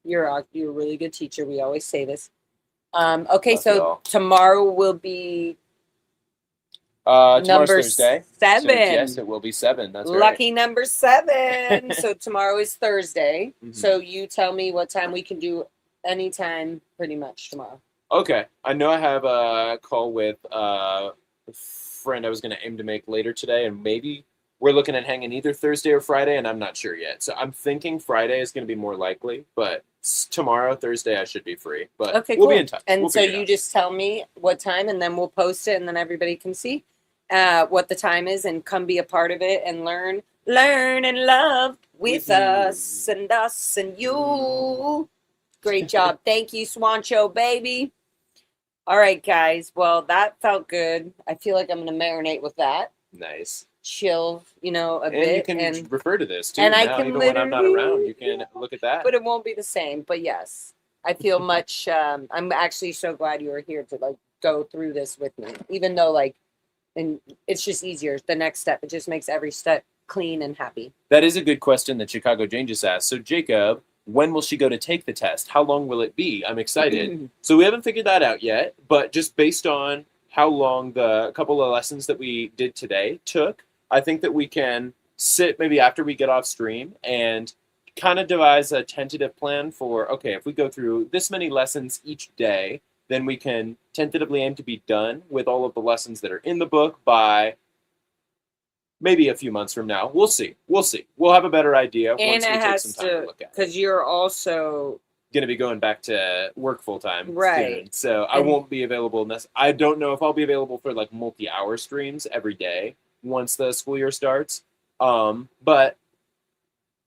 You're a really good teacher. We always say this. Okay, Love so y'all. tomorrow will be Tomorrow's number Thursday. 7. So yes, it will be 7. That's right. Lucky number 7. So tomorrow is Thursday. Mhm. So you tell me what time we can do anytime pretty much tomorrow. Okay. I know I have a call with a friend I was going to aim to make later today, and maybe we're looking at hanging either Thursday or Friday, and I'm not sure yet. So I'm thinking Friday is going to be more likely, but tomorrow, Thursday, I should be free. But Okay, we'll cool. be in touch. And We'll so figure it you out. just tell me what time, and then we'll post it, and then everybody can see what the time is, and come be a part of it and learn and love with With you. us and you. Great job. Thank you, Swancho, baby. All right, guys. Well, that felt good. I feel like I'm going to marinate with that. Nice. Chill, a And bit. you can refer to this too. and I now, can even when I'm not literally- around, you can look at that. But it won't be the same. But yes, I feel much. I'm actually so glad you were here to like go through this with me, even though and it's just easier. The next step, it just makes every step clean and happy. That is a good question that Chicago Jane just asked. So Jacob, when will she go to take the test? How long will it be? I'm excited. So we haven't figured that out yet, but just based on how long the couple of lessons that we did today took, I think that we can sit maybe after we get off stream and kind of devise a tentative plan for, okay, if we go through this many lessons each day, then we can tentatively aim to be done with all of the lessons that are in the book by maybe a few months from now. We'll see. We'll have a better idea And once we it take has some time to look at it. because you're also Going to be going back to work full time Right. soon, so I And- won't be available. I don't know if I'll be available for like multi-hour streams every day once the school year starts. But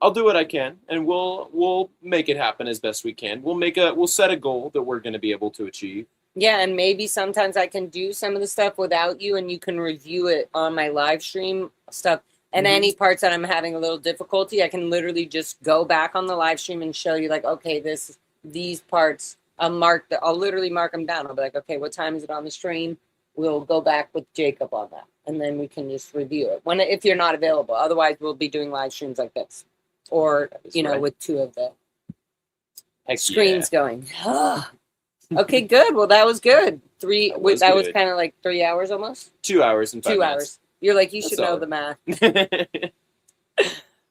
I'll do what I can, and we'll make it happen as best we can. We'll set a goal that we're going to be able to achieve. Yeah, and maybe sometimes I can do some of the stuff without you, and you can review it on my live stream stuff. And any parts that I'm having a little difficulty, I can literally just go back on the live stream and show you like, okay, these parts, I'll literally mark them down. I'll be like, okay, what time is it on the stream? We'll go back with Jacob on that. And then we can just review it if you're not available. Otherwise, we'll be doing live streams like this, or, with two of the screens going. Okay, good. Well, that was good. That was kind of like 3 hours almost. 2 hours and 5 minutes. 2 hours. You're like, you should know the math. That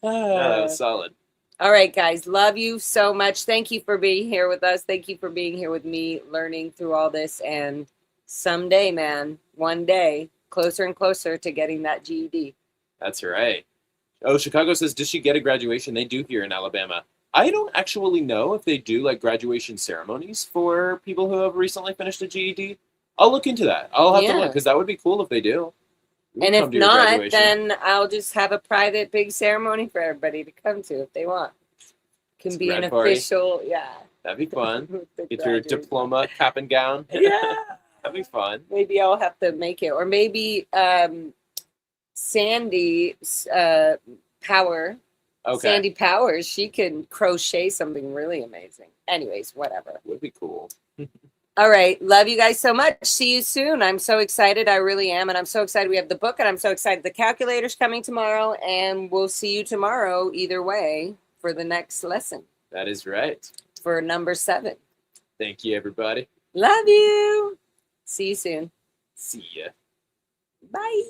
was solid. All right, guys. Love you so much. Thank you for being here with us. Thank you for being here with me, learning through all this. And someday, man, one day, closer and closer to getting that GED. That's right. Oh, Chicago says, does she get a graduation? They do here in Alabama. I don't actually know if they do like graduation ceremonies for people who have recently finished a GED. I'll look into that. I'll have to look because that would be cool if they do. And if not, then I'll just have a private big ceremony for everybody to come to if they want. Can be an official, That'd be fun. Get your diploma, cap and gown. Yeah. That'd be fun. Maybe I'll have to make it. Or maybe Sandy Power. Okay. Sandy Powers, she can crochet something really amazing. Anyways, whatever. Would be cool. All right. Love you guys so much. See you soon. I'm so excited. I really am. And I'm so excited we have the book. And I'm so excited the calculator's coming tomorrow. And we'll see you tomorrow either way for the next lesson. That is right. For number 7. Thank you, everybody. Love you. See you soon. See ya. Bye.